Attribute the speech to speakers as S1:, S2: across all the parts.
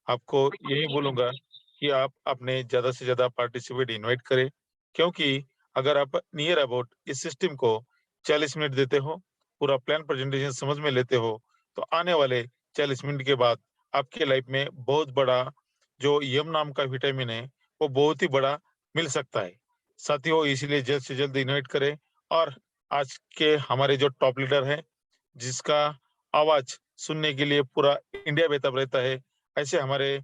S1: आपको यही बोलूँगा कि आप अपने ज़्यादा से ज़्यादा पार्टिसिपेट इनवाइट करें, क्योंकि अगर आप नियर अबाउट इस सिस्टम को 40 मिनट देते हो, पूरा प्लान प्रेजेंटेशन समझ में लेते हो, तो आने वाले 40 मिनट के बाद आपके लाइफ में बहुत बड़ा जो यम नाम का विटामिन है, वो बहुत ही बड़ा मिल सकता है। साथियों, इसलिए जल्द से जल्द इनवाइट करें और आज के हमारे जो टॉप लीडर हैं, जिसका आवाज़ सुनने के लिए पूरा इंडिया बेताब रहता है, ऐसे हमारे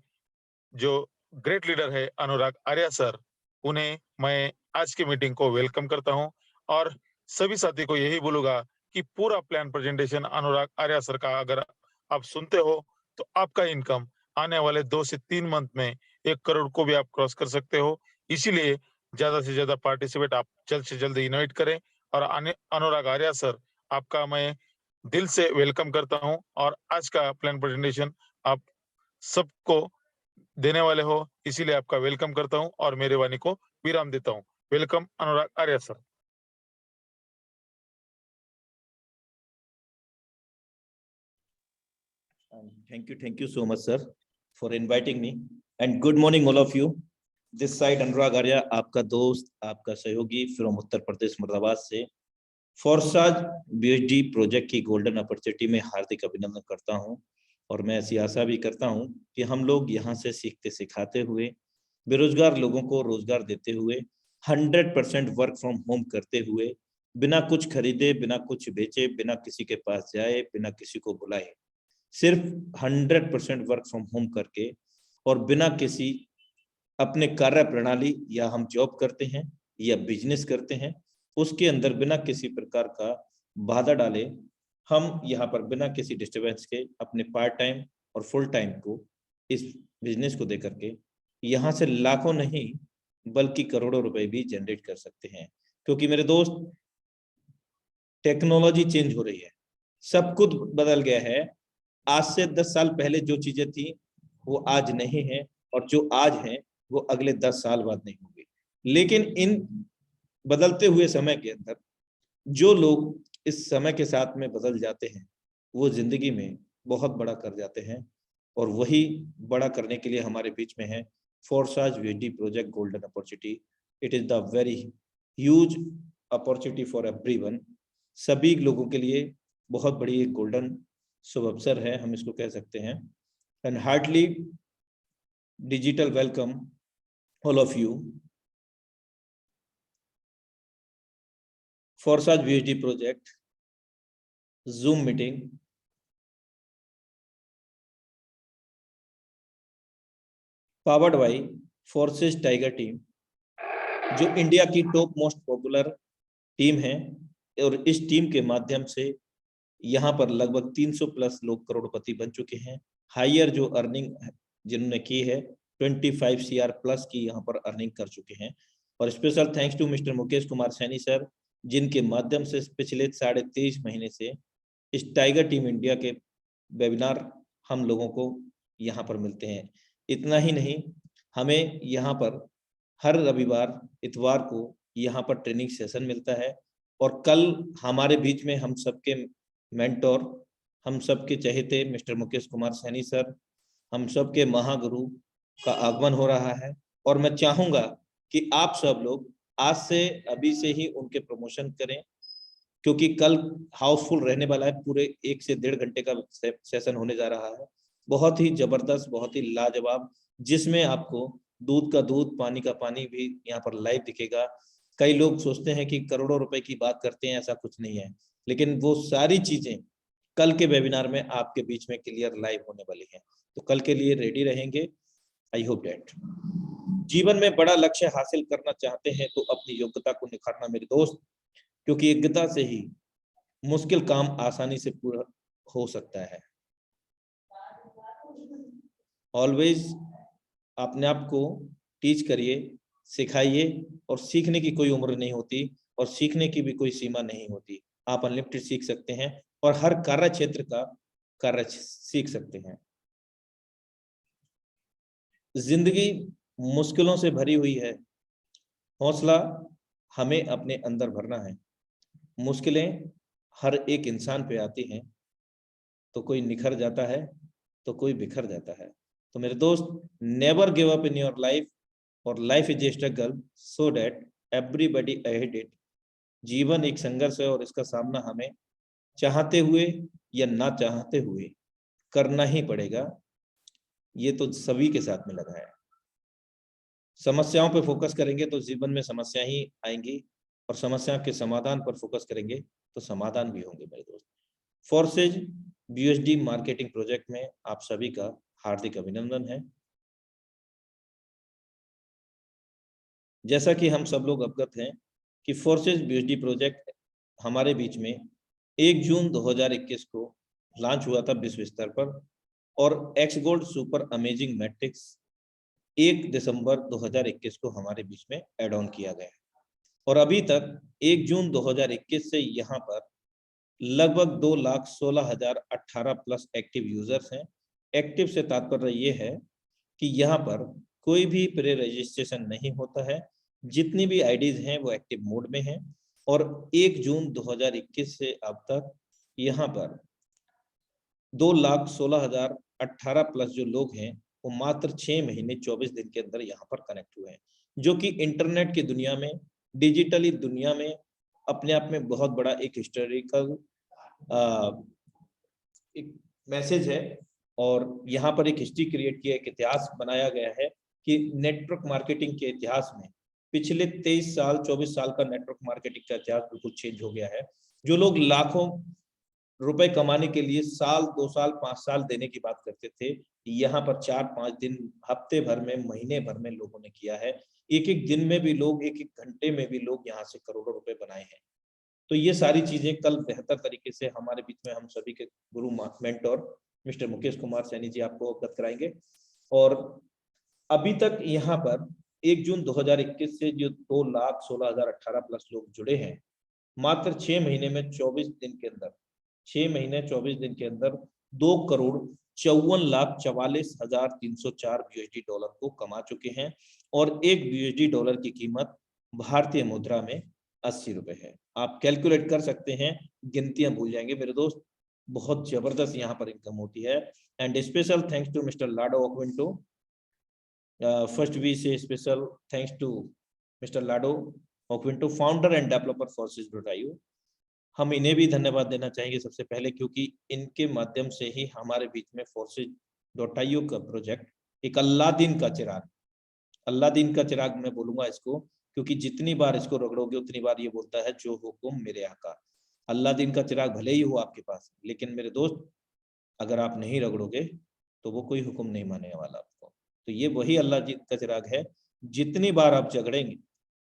S1: जो ग्रेट लीडर है अनुराग आर्या सर, उन्हें मैं आज की मीटिंग को वेलकम करता हूं और सभी साथी को यही बोलूंगा कि पूरा प्लान प्रेजेंटेशन अनुराग आर्या सर का अगर आप सुनते हो तो आपका इनकम आने वाले 2 से 3 मंथ में 1 करोड़ को भी आप क्रॉस कर सकते हो। इसीलिए ज्यादा से ज्यादा पार्टिसिपेट आप जल्द से जल्द इनवाइट करें और आने अनुराग आर्या सर, आपका मैं दिल से वेलकम करता हूं और आज का प्लान प्रेजेंटेशन आप सबको देने वाले हो, इसीलिए आपका वेलकम करता हूं और मेरे वाणी को विराम देता हूं। Welcome Anurag Arya sir.
S2: Thank you so much, sir, for inviting me. And good morning, all of you. This side अनुराग आर्या, आपका दोस्त, आपका सहयोगी फ्रॉम उत्तर प्रदेश मुरादाबाद से फॉरसाज बीएचडी प्रोजेक्ट की गोल्डन अपॉर्चुनिटी में हार्दिक अभिनंदन करता हूं और मैं ऐसी आशा भी करता हूं कि हम लोग यहां से सीखते सिखाते हुए बेरोजगार लोगों को रोजगार देते हुए 100% वर्क फ्रॉम होम करते हुए बिना कुछ खरीदे, बिना कुछ बेचे, बिना किसी के पास जाए, बिना किसी को बुलाए, सिर्फ 100% वर्क फ्रॉम होम करके और बिना किसी अपने कार्य प्रणाली या हम जॉब करते हैं या बिजनेस करते हैं उसके अंदर बिना किसी प्रकार का बाधा डाले हम यहाँ पर बिना किसी डिस्टरबेंस के अपने पार्ट टाइम और फुल टाइम को इस बिजनेस को देकर के यहाँ से लाखों नहीं बल्कि करोड़ों रुपए भी जनरेट कर सकते हैं। क्योंकि मेरे दोस्त, टेक्नोलॉजी चेंज हो रही है, सब कुछ बदल गया है। आज से 10 साल पहले जो चीजें थी वो आज नहीं है और जो आज है वो अगले 10 साल बाद नहीं होंगी। लेकिन इन बदलते हुए समय के अंदर जो लोग इस समय के साथ में बदल जाते हैं वो जिंदगी में बहुत बड़ा कर जाते हैं और वही बड़ा करने के लिए हमारे बीच में है Forsage VD project golden opportunity. It is the very huge opportunity for everyone. सभी लोगों के लिए बहुत बड़ी एक गोल्डन शुभ अवसर है, हम इसको कह सकते हैं। And heartly digital welcome all of you Forsage VHD project zoom meeting powered by Forsage tiger team, जो इंडिया की टॉप मोस्ट पॉपुलर टीम है और इस टीम के माध्यम से यहाँ पर लगभग 300 प्लस लोग करोड़पति बन चुके हैं। हायर जो अर्निंग जिन्होंने की है 25 CR प्लस की यहाँ पर अर्निंग कर चुके हैं। और special thanks to mister Mukesh Kumar Saini sir, जिनके माध्यम से पिछले 23.5 महीने से इस टाइगर टीम इंडिया के वेबिनार हम लोगों को यहाँ पर मिलते हैं। इतना ही नहीं, हमें यहाँ पर हर रविवार इतवार को यहाँ पर ट्रेनिंग सेशन मिलता है और कल हमारे बीच में हम सबके मेंटोर, हम सबके चहेते मिस्टर मुकेश कुमार सैनी सर, हम सबके महागुरु का आगमन हो रहा है। और मैं चाहूंगा कि आप सब लोग आज से अभी से ही उनके प्रमोशन करें, क्योंकि कल हाउसफुल रहने वाला है। पूरे 1 से 1.5 घंटे का सेशन होने जा रहा है, बहुत ही जबरदस्त, बहुत ही लाजवाब, जिसमें आपको दूध का दूध, पानी का पानी भी यहाँ पर लाइव दिखेगा। कई लोग सोचते हैं कि करोड़ों रुपए की बात करते हैं, ऐसा कुछ नहीं है, लेकिन वो सारी चीजें कल के वेबिनार में आपके बीच में क्लियर लाइव होने वाली हैं। तो कल के लिए रेडी रहेंगे। आई होप दैट जीवन में बड़ा लक्ष्य हासिल करना चाहते हैं तो अपनी योग्यता को निखारना मेरे दोस्त, क्योंकि योग्यता से ही मुश्किल काम आसानी से पूरा हो सकता है। ऑलवेज अपने आप को टीच करिए, सिखाइए, और सीखने की कोई उम्र नहीं होती और सीखने की भी कोई सीमा नहीं होती। आप अनलिमिटेड सीख सकते हैं और हर कार्य क्षेत्र का कार्य सीख सकते हैं। जिंदगी मुश्किलों से भरी हुई है, हौसला हमें अपने अंदर भरना है। मुश्किलें हर एक इंसान पे आती हैं, तो कोई निखर जाता है तो कोई बिखर जाता है। तो मेरे दोस्त, never give up in your life, और life is a struggle so that everybody ahead it. जीवन एक संघर्ष है और इसका सामना हमें चाहते हुए या ना चाहते हुए करना ही पड़ेगा। ये तो सभी के साथ में लगा है। समस्याओं पे फोकस करेंगे तो जीवन में समस्या ही आएंगी, और समस्या के समाधान पर फोकस करेंगे तो समाधान भी होंगे मेरे दोस्त। फोर्सेज बीएसडी मार्केटिंग प्रोजेक्ट में आप सभी का हार्दिक अभिनंदन है। जैसा कि हम सब लोग अवगत हैं कि फोर्सेज बीएसडी प्रोजेक्ट हमारे बीच में 1 जून 2021 को लॉन्च हुआ था विश्व स्तर पर, और x gold super amazing matrix 1 दिसंबर 2021 को हमारे बीच में एड ऑन किया गया है। और अभी तक 1 जून 2021 से यहाँ पर लगभग 2,16,018 प्लस एक्टिव यूजर्स हैं। एक्टिव से तात्पर्य ये है कि यहाँ पर कोई भी प्री रजिस्ट्रेशन नहीं होता है। जितनी भी आईडीज हैं वो एक्टिव मोड में हैं, और 1 जून 2021 से अब तक यहाँ पर 2,16,018 प्लस जो लोग हैं वो मात्र 6 महीने 24 दिन के अंदर यहाँ पर कनेक्ट हुए हैं, जो कि इंटरनेट की दुनिया में, डिजिटली दुनिया में अपने आप में बहुत बड़ा एक हिस्टोरिकल एक मैसेज है। और यहाँ पर एक हिस्ट्री क्रिएट किया, एक इतिहास बनाया गया है कि नेटवर्क मार्केटिंग के इतिहास में पिछले 23 साल 24 साल का नेटवर्क मार्केटिंग का इतिहास बिल्कुल चेंज हो गया है। जो लोग लाखों रुपए कमाने के लिए साल 2 साल 5 साल देने की बात करते थे, यहाँ पर 4-5 दिन, हफ्ते भर में, महीने भर में लोगों ने किया है। एक एक दिन में भी लोग, एक एक घंटे में भी लोग यहाँ से करोड़ों रुपए बनाए हैं। तो ये सारी चीजें कल बेहतर तरीके से हमारे बीच में हम सभी के गुरु मेंटोर मिस्टर मुकेश कुमार सैनी जी आपको अवगत कराएंगे। और अभी तक यहाँ पर 1 जून 2021 से जो 2,16,018 प्लस लोग जुड़े हैं, मात्र 6 महीने में 24 दिन के अंदर, 6 महीने 24 दिन के अंदर 2,54,44,304 बीएसडी डॉलर को कमा चुके हैं। और एक बीएसडी डॉलर की कीमत भारतीय मुद्रा में 80 रुपए है। आप कैलकुलेट कर सकते हैं, गिनतियां भूल जाएंगे मेरे दोस्त। बहुत जबरदस्त यहाँ पर इनकम होती है। And special thanks to mister Lado Aquinto. First we say special thanks to mister Lado Aquinto, founder and developer फोर्सेज.io। हम इन्हें भी धन्यवाद देना चाहेंगे सबसे पहले, क्योंकि इनके माध्यम से ही हमारे बीच में फोर्सेज.io का प्रोजेक्ट एक अल्लादीन का चिराग, अल्लादीन का चिराग मैं बोलूंगा इसको, क्योंकि जितनी बार इसको रगड़ोगे उतनी बार ये बोलता है जो हुकुम मेरे आका। अल्लादीन का चिराग भले ही हो आपके पास, लेकिन मेरे दोस्त अगर आप नहीं रगड़ोगे तो वो कोई हुक्म नहीं मानेने वाला आपको। तो ये वही अल्लाह जी का चिराग है। जितनी बार आप झगड़ेंगे,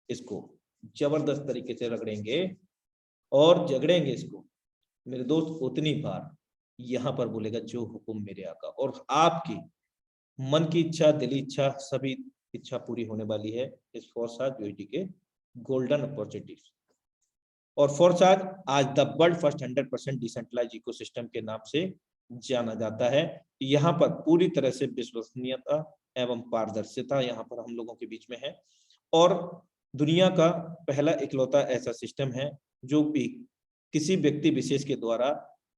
S2: इसको जबरदस्त तरीके से रगड़ेंगे और झगड़ेंगे इसको मेरे दोस्त, उतनी बार यहाँ पर बोलेगा जो हुक्म मेरे आका। और आपकी मन की इच्छा, दिली इच्छा, सभी इच्छा पूरी होने वाली है इस फोर्साज बीएसडी के गोल्डन अपॉर्चुनिटीज। और फोर्साज आज the world first 100% decentralise ecosystem के नाम से जाना जाता है। यहाँ पर पूरी तरह से विश्वसनीयता एवं पारदर्शिता यहाँ पर हम लोगों के बीच में है, और दुनिया का पहला इकलौता ऐसा सिस्टम है जो भी किसी व्यक्ति विशेष के द्वारा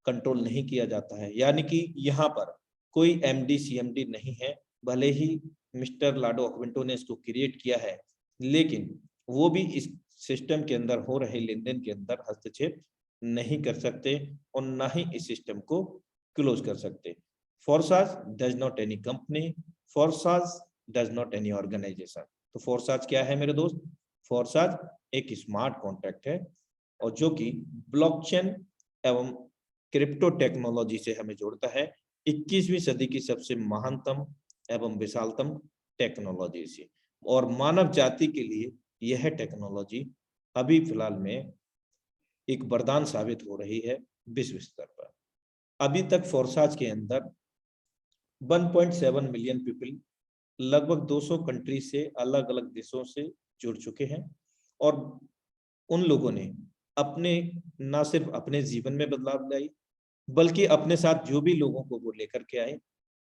S2: कंट्रोल नहीं किया जाता है। यानी कि यहाँ पर कोई एमडी सीएमडी नहीं है। भले ही मिस्टर लाडो ऑक्विंटो ने इसको क्रिएट किया है, लेकिन वो भी इस सिस्टम के अंदर हो रहे लेन देन के अंदर हस्तक्षेप नहीं कर सकते और ना ही इस सिस्टम को क्लोज कर सकते। Forsage does not any company, Forsage does not any organisation. तो फोर्साज क्या है मेरे दोस्त? फोर्साज एक स्मार्ट कॉन्ट्रैक्ट है, और जो कि ब्लॉकचेन एवं क्रिप्टो टेक्नोलॉजी से हमें जोड़ता है। 21वीं सदी की सबसे महानतम एवं विशालतम टेक्नोलॉजी से, और मानव जाति के लिए यह टेक्नोलॉजी अभी फिलहाल में एक वरदान साबित हो रही है विश्व स्तर पर। अभी तक फोर्साज के अंदर 1.7 मिलियन पीपल लगभग 200 कंट्री से, अलग अलग देशों से जुड़ चुके हैं, और उन लोगों ने अपने ना सिर्फ अपने जीवन में बदलाव लाई, बल्कि अपने साथ जो भी लोगों को वो लेकर के आए,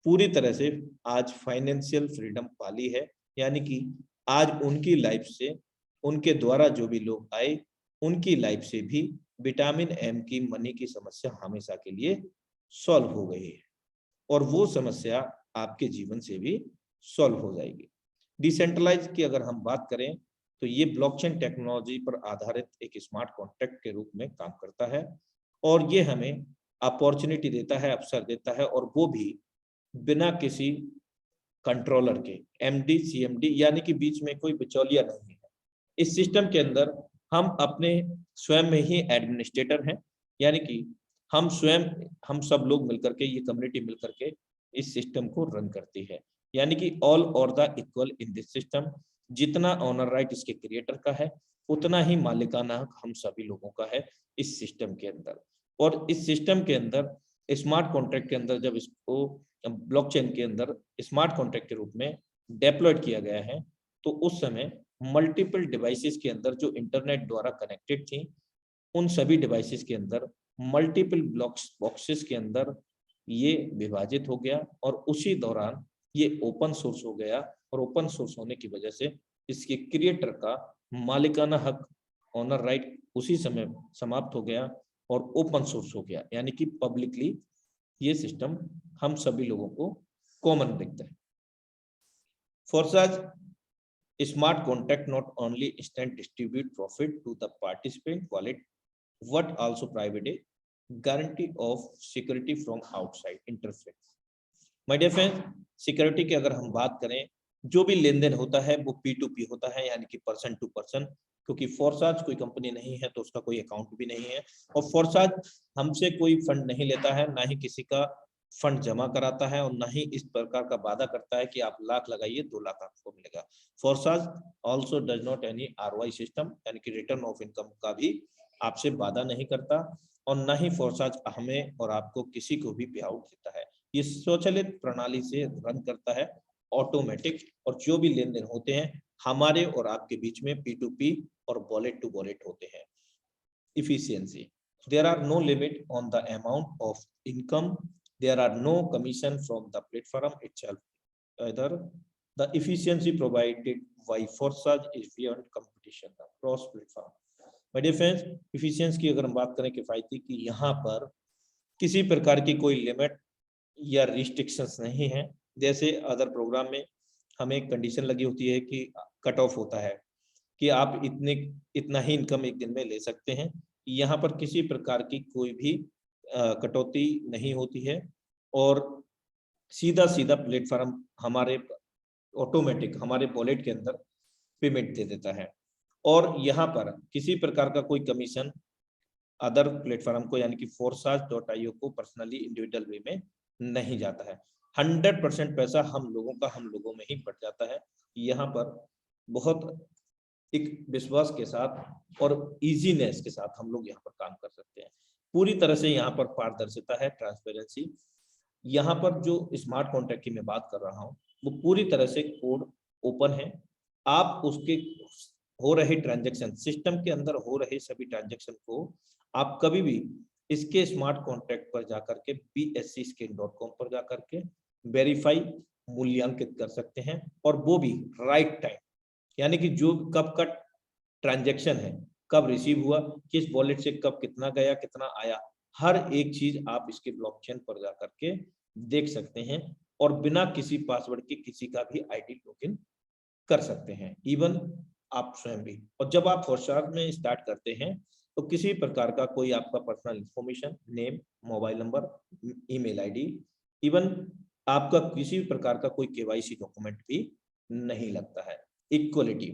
S2: पूरी तरह से आज फाइनेंशियल फ्रीडम पाली है। यानी कि आज उनकी लाइफ से, उनके द्वारा जो भी लोग आए, उनकी लाइफ से भी विटामिन एम की, मनी की समस्या हमेशा के लिए सॉल्व हो गई है। और वो समस्या आपके जीवन से भी सॉल्व हो जाएगी। डिसेंट्रलाइज की अगर हम बात करें तो ये ब्लॉकचेन टेक्नोलॉजी पर आधारित एक स्मार्ट कॉन्ट्रैक्ट के रूप में काम करता है और ये हमें अपॉर्चुनिटी देता है, अवसर देता है, और वो भी बिना किसी कंट्रोलर के, एमडी सीएमडी यानी कि बीच में कोई बिचौलिया नहीं है। इस सिस्टम के अंदर हम अपने स्वयं में ही एडमिनिस्ट्रेटर हैं, यानी कि हम स्वयं, हम सब लोग मिलकर के, ये कम्युनिटी मिलकर के इस सिस्टम को रन करती है, यानी कि ऑल और the equal in this system. जितना ऑनर राइट इसके क्रिएटर का है, उतना ही मालिकाना हक हम सभी लोगों का है इस सिस्टम के अंदर। और इस सिस्टम के अंदर स्मार्ट कॉन्ट्रैक्ट के अंदर जब इसको ब्लॉकचेन के अंदर स्मार्ट कॉन्ट्रैक्ट के रूप में डेप्लॉयड किया गया है, तो उस समय मल्टीपल डिवाइसेस के अंदर जो इंटरनेट द्वारा कनेक्टेड थी, उन सभी डिवाइसेस के अंदर मल्टीपल बॉक्सेस के अंदर ये विभाजित हो गया और उसी दौरान ये ओपन सोर्स हो गया, और ओपन सोर्स होने की वजह से इसके क्रिएटर का मालिकाना हक, ऑनर राइट उसी समय समाप्त हो गया और ओपन सोर्स हो गया, यानी कि पब्लिकली ये सिस्टम हम सभी लोगों को कॉमन दिखता है। For such smart contract not only instant distribute profit to the participant wallet, but also provide a guarantee of security from outside interference. My dear friends, security की अगर हम बात करें, जो भी लेन देन होता है वो P2P होता है, यानी कि पर्सन टू पर्सन, क्योंकि फोर्साज कोई कंपनी नहीं है तो उसका कोई अकाउंट भी नहीं है, और फोर्साज हमसे कोई फंड नहीं लेता है, ना ही किसी का फंड जमा कराता है, और ना ही इस प्रकार का वादा करता है कि आप लाख लगाइए 2 लाख आपको मिलेगा। Forsage also does not any ROI system, यानी कि रिटर्न ऑफ इनकम का भी आपसे वादा नहीं करता, और ना ही फोर्साज हमें और आपको किसी को भी पे आउट देता है। ये स्वचालित प्रणाली से रन करता है, ऑटोमेटिक, और जो भी लेन देन होते हैं हमारे और आपके बीच में P2P और वॉलेट टू वॉलेट होते हैं। Efficiency, there are no limit on the amount of income, there are no commission from the platform itself, either the efficiency provided by Forsage is beyond competition across platform. My dear friends, efficiency की अगर हम बात करें किफायती की, यहाँ पर किसी प्रकार की कोई लिमिट या रिस्ट्रिक्शंस नहीं है। जैसे अदर प्रोग्राम में हमें एक कंडीशन लगी होती है कि कट ऑफ होता है कि आप इतना ही इनकम एक दिन में ले सकते हैं, यहाँ पर किसी प्रकार की कोई भी कटौती नहीं होती है, और सीधा सीधा प्लेटफॉर्म हमारे ऑटोमेटिक हमारे वॉलेट के अंदर पेमेंट दे देता है, और यहाँ पर किसी प्रकार का कोई कमीशन अदर प्लेटफॉर्म को, यानी कि Forsage.io को पर्सनली इंडिविजुअल वे में नहीं जाता है। 100% पैसा हम लोगों में ही बढ़ जाता है। यहाँ पर बहुत एक विश्वास के साथ और इजीनेस के साथ हम लोग यहाँ पर काम कर सकते हैं। पूरी तरह से यहाँ पर पारदर्शिता है, ट्रांसपेरेंसी। यहाँ पर जो स्मार्ट कॉन्ट्रैक्ट की मैं बात कर रहा हूँ वो पूरी तरह से कोड ओपन है। आप उसके हो रहे ट्रांजैक्शन, सिस्टम के अंदर हो रहे सभी ट्रांजैक्शन को आप कभी भी इसके स्मार्ट कॉन्ट्रैक्ट पर जाकर के bscscan.com पर जाकर के वेरीफाई, मूल्यांकित कर सकते हैं, और वो भी राइट टाइम, यानी कि जो कब का ट्रांजैक्शन है, कब रिसीव हुआ, किस वॉलेट से कब कितना गया, कितना आया, हर एक चीज आप इसके ब्लॉकचेन पर जाकर के देख सकते हैं, और बिना किसी पासवर्ड के किसी का भी आईडी लॉगिन कर सकते हैं, इवन आप स्वयं भी। और जब आप Forsage में स्टार्ट करते हैं तो किसी प्रकार का कोई आपका personal information, name, mobile number, email ID, even आपका किसी प्रकार का कोई KYC डॉक्यूमेंट भी नहीं लगता है। इक्वलिटी,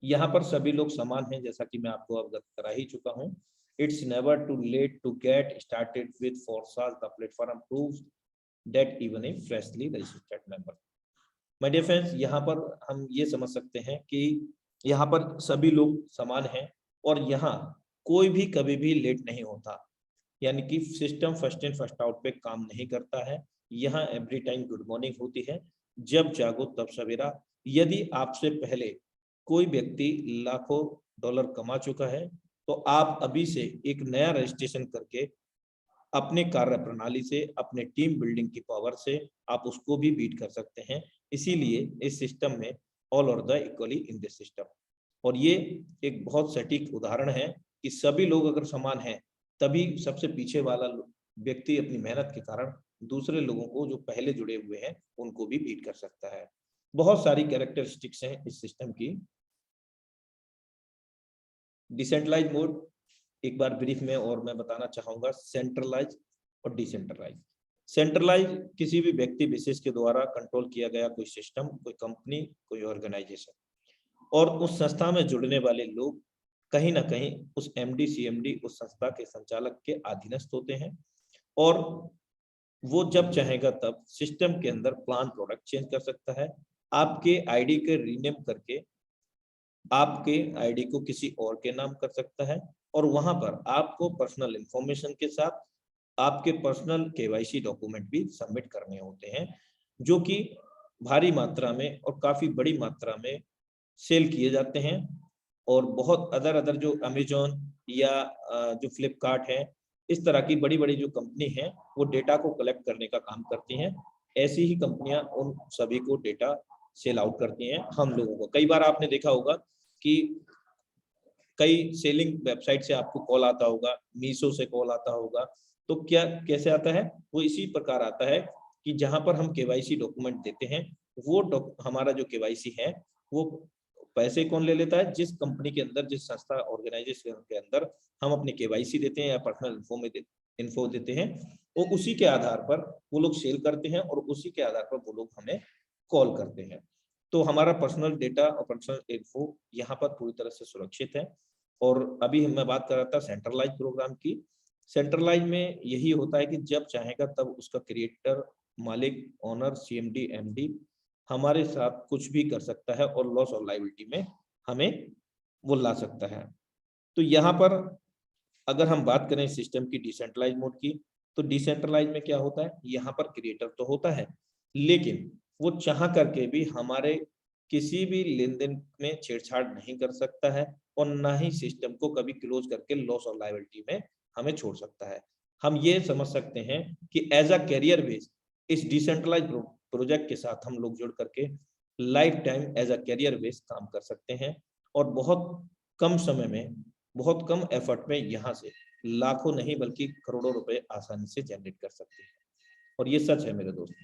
S2: यहाँ पर सभी लोग समान हैं, जैसा कि मैं आपको अवगत करा ही चुका हूँ। It's never too late to get started with Forsage, the platform proves that even a freshly registered member. My dear friends, यहाँ पर हम ये समझ सकते हैं कि यहाँ पर सभी लोग समान हैं, और यहाँ कोई भी कभी भी लेट नहीं होता, यानी कि system first in first out पे काम नहीं करता है। यहाँ एवरी टाइम गुड मॉर्निंग होती है, जब जागो तब सवेरा। यदि आपसे पहले कोई व्यक्ति लाखों डॉलर कमा चुका है तो आप अभी से एक नया रजिस्ट्रेशन करके अपने कार्य प्रणाली से, अपने टीम बिल्डिंग की पावर से आप उसको भी बीट कर सकते हैं। इसीलिए इस सिस्टम में ऑल और the equally in this system, और ये एक बहुत सटीक उदाहरण है कि सभी लोग अगर समान हैं तभी सबसे पीछे वाला व्यक्ति अपनी मेहनत के कारण दूसरे लोगों को जो पहले जुड़े हुए हैं उनको भी बीट कर सकता है। बहुत सारी कैरेक्टरिस्टिक्स हैं इस सिस्टम की। डिसेंट्रलाइज मोड एक बार ब्रीफ में और मैं बताना चाहूंगा, सेंट्रलाइज और डिसेंट्रलाइज। सेंट्रलाइज किसी भी व्यक्ति विशेष के द्वारा कंट्रोल किया गया कोई सिस्टम, कोई कंपनी, कोई ऑर्गेनाइजेशन, और उस संस्था में जुड़ने वाले लोग कहीं ना कहीं उस एमडी सीएमडी उस संस्था के संचालक के अधीनस्थ होते हैं, और वो जब चाहेगा तब सिस्टम के अंदर प्लान प्रोडक्ट चेंज कर सकता है। आपके आईडी के रीनेम करके आपके आईडी को किसी और के नाम कर सकता है, और वहां पर आपको पर्सनल इंफॉर्मेशन के साथ आपके पर्सनल केवाईसी डॉक्यूमेंट भी सबमिट करने होते हैं, जो कि भारी मात्रा में और काफी बड़ी मात्रा में सेल किए जाते हैं। और बहुत अदर जो अमेजोन या जो फ्लिपकार्ट है, इस तरह की बड़ी बड़ी जो कंपनी है वो डेटा को कलेक्ट करने का काम करती हैं। ऐसी ही कंपनियां उन सभी को डेटा सेल आउट करती हैं हम लोगों को। कई बार आपने देखा होगा कि कई सेलिंग वेबसाइट से आपको कॉल आता होगा, मीशो से कॉल आता होगा, तो क्या कैसे आता है, वो इसी प्रकार आता है कि जहां पर हम केवाईसी डॉक्यूमेंट देते हैं, वो हमारा जो केवाईसी है वो पैसे कौन ले लेता है, जिस कंपनी के अंदर, जिस संस्था ऑर्गेनाइजेशन के अंदर हम अपनी केवाईसी देते हैं या पर्सनल इन्फो देते हैं, वो उसी के आधार पर वो लोग सेल करते हैं और उसी के आधार पर वो लोग हमें कॉल करते हैं। तो हमारा पर्सनल डेटा और पर्सनल इन्फो यहाँ पर पूरी तरह से सुरक्षित है। और अभी मैं बात कर रहा था सेंट्रलाइज प्रोग्राम की। सेंट्रलाइज में यही होता है कि जब चाहेगा तब उसका क्रिएटर, मालिक, ओनर, सीएमडी, एमडी हमारे साथ कुछ भी कर सकता है और लॉस और लायबिलिटी में हमें वो ला सकता है। तो यहाँ पर अगर हम बात करें सिस्टम की डिसेंट्रलाइज मोड की, तो डिसेंट्रलाइज में क्या होता है, यहाँ पर क्रिएटर तो होता है लेकिन वो चाह करके भी हमारे किसी भी लेन देन में छेड़छाड़ नहीं कर सकता है, और ना ही सिस्टम को कभी क्लोज करके लॉस और लायबिलिटी में हमें छोड़ सकता है। हम ये समझ सकते हैं कि एज अ कैरियर बेस इस डिसेंट्रलाइज प्रोजेक्ट के साथ हम लोग जुड़ करके life time as a career base काम कर सकते हैं, और बहुत कम समय में, बहुत कम एफर्ट में यहाँ से लाखों नहीं बल्कि करोड़ों रुपए आसानी से जनरेट कर सकते हैं। और ये सच है मेरे दोस्त।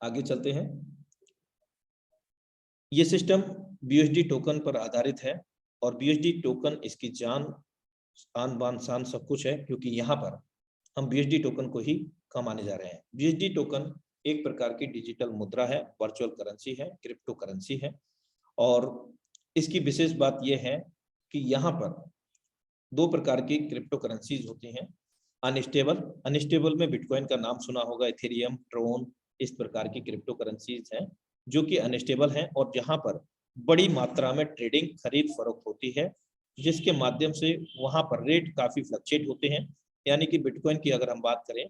S2: आगे चलते हैं। ये सिस्टम बीएसडी टोकन पर आधारित है, और बीएसडी टोकन इसकी जान, आन बान शान सब कुछ है, क्योंकि यहाँ पर हम बीएसडी टोकन को ही कमाने जा रहे हैं। बीएसडी टोकन एक प्रकार की डिजिटल मुद्रा है, वर्चुअल करेंसी है, क्रिप्टो करेंसी है। और इसकी विशेष बात यह है कि यहाँ पर दो प्रकार की क्रिप्टो करेंसीज होती हैं। अनस्टेबल में बिटकॉइन का नाम सुना होगा, इथेरियम, ट्रोन, इस प्रकार की क्रिप्टो करेंसीज हैं जो कि अनस्टेबल हैं, और जहां पर बड़ी मात्रा में ट्रेडिंग, खरीद फरोख्त होती है, जिसके माध्यम से वहां पर रेट काफी फ्लक्चुएट होते हैं। यानी कि बिटकॉइन की अगर हम बात करें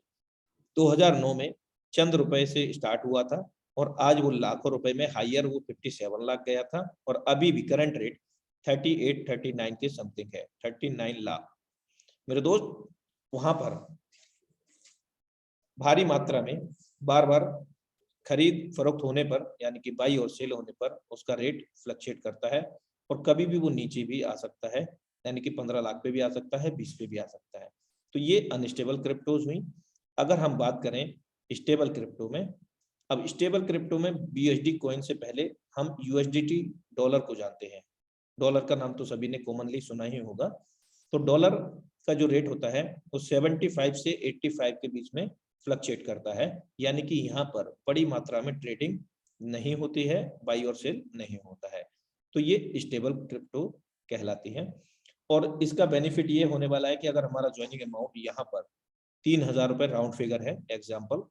S2: 2009 में चंद रुपए से स्टार्ट हुआ था, और आज वो लाखों रुपए में हायर वो 57 लाख गया था, और अभी भी करंट रेट 38-39 के समथिंग है, 39 लाख। मेरे दोस्त, वहां पर भारी मात्रा में बार बार खरीद फरोख्त होने पर, यानी कि बाई और सेल होने पर उसका रेट फ्लक्चुएट करता है, और कभी भी वो नीचे भी आ सकता है, यानी कि 15 लाख पे भी आ सकता है, 20 पे भी आ सकता है। तो ये अनस्टेबल क्रिप्टोज हुई। अगर हम बात करें स्टेबल क्रिप्टो में, अब स्टेबल क्रिप्टो में बीएसडी कॉइन से पहले हम यूएसडीटी डॉलर को जानते हैं। डॉलर का नाम तो सभी ने कॉमनली सुना ही होगा। तो डॉलर का जो रेट होता है वो 75 से 85 के बीच में फ्लक्चुएट करता है, यानी कि यहाँ पर बड़ी मात्रा में ट्रेडिंग नहीं होती है, बाई और सेल नहीं होता है। तो ये स्टेबल क्रिप्टो कहलाती है। और इसका बेनिफिट ये होने वाला है कि अगर हमारा ज्वाइनिंग अमाउंट यहाँ पर 3000 रुपए राउंड फिगर है एग्जाम्पल,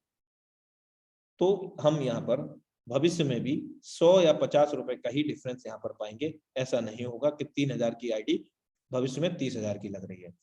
S2: तो हम यहाँ पर भविष्य में भी 100 या 50 रुपए का ही डिफरेंस यहाँ पर पाएंगे। ऐसा नहीं होगा कि 3000 की आईडी भविष्य में 30,000 की लग रही है।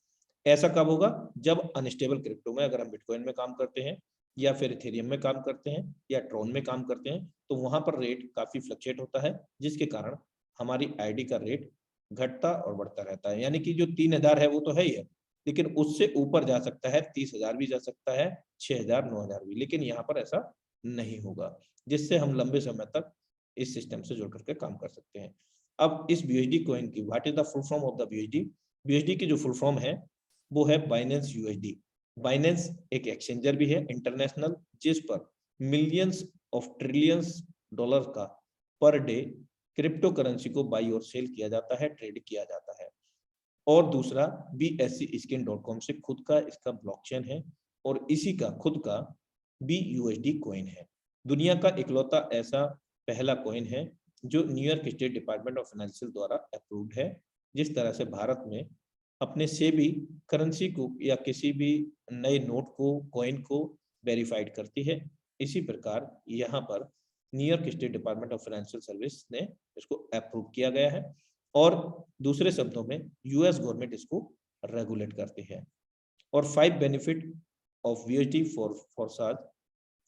S2: ऐसा कब होगा, जब अनस्टेबल क्रिप्टो में अगर हम बिटकॉइन में काम करते हैं, या फिर इथेरियम में काम करते हैं, या ट्रोन में काम करते हैं, तो वहां पर रेट काफी फ्लक्चुएट होता है, जिसके कारण हमारी आईडी का रेट घटता और बढ़ता रहता है। यानी कि जो 3000 है वो तो है ही है, लेकिन उससे ऊपर जा सकता है, 30,000 भी जा सकता है, 6,000, 9,000 भी, लेकिन यहाँ पर ऐसा नहीं होगा, जिससे हम लंबे समय तक इस सिस्टम से जुड़ करके काम कर सकते हैं। अब इस बीएसडी कॉइन की what is the full form of the BSD? BSD की जो फुल फॉर्म है वो है बाइनेंस यूएसडी। बाइनेंस एक एक्सचेंजर भी है इंटरनेशनल, जिस पर मिलियंस ऑफ ट्रिलियंस डॉलर का पर डे क्रिप्टो करेंसी को बाई और सेल किया जाता है, ट्रेड किया जाता है। और दूसरा BSC-Skin.com से खुद का इसका ब्लॉकचेन है और इसी का खुद का BUSD कॉइन है। दुनिया का इकलौता ऐसा पहला कॉइन है जो New York state department of financial द्वारा अप्रूव्ड है। जिस तरह से भारत में अपने से भी करेंसी को या किसी भी नए नोट को, कॉइन को वेरीफाइड करती है, इसी प्रकार यहाँ पर New York state department of financial service ने इसको अप्रूव किया गया है और दूसरे शब्दों में यूएस गवर्नमेंट इसको रेगुलेट करती है। और 5 बेनिफिट ऑफ BUSD फॉर साज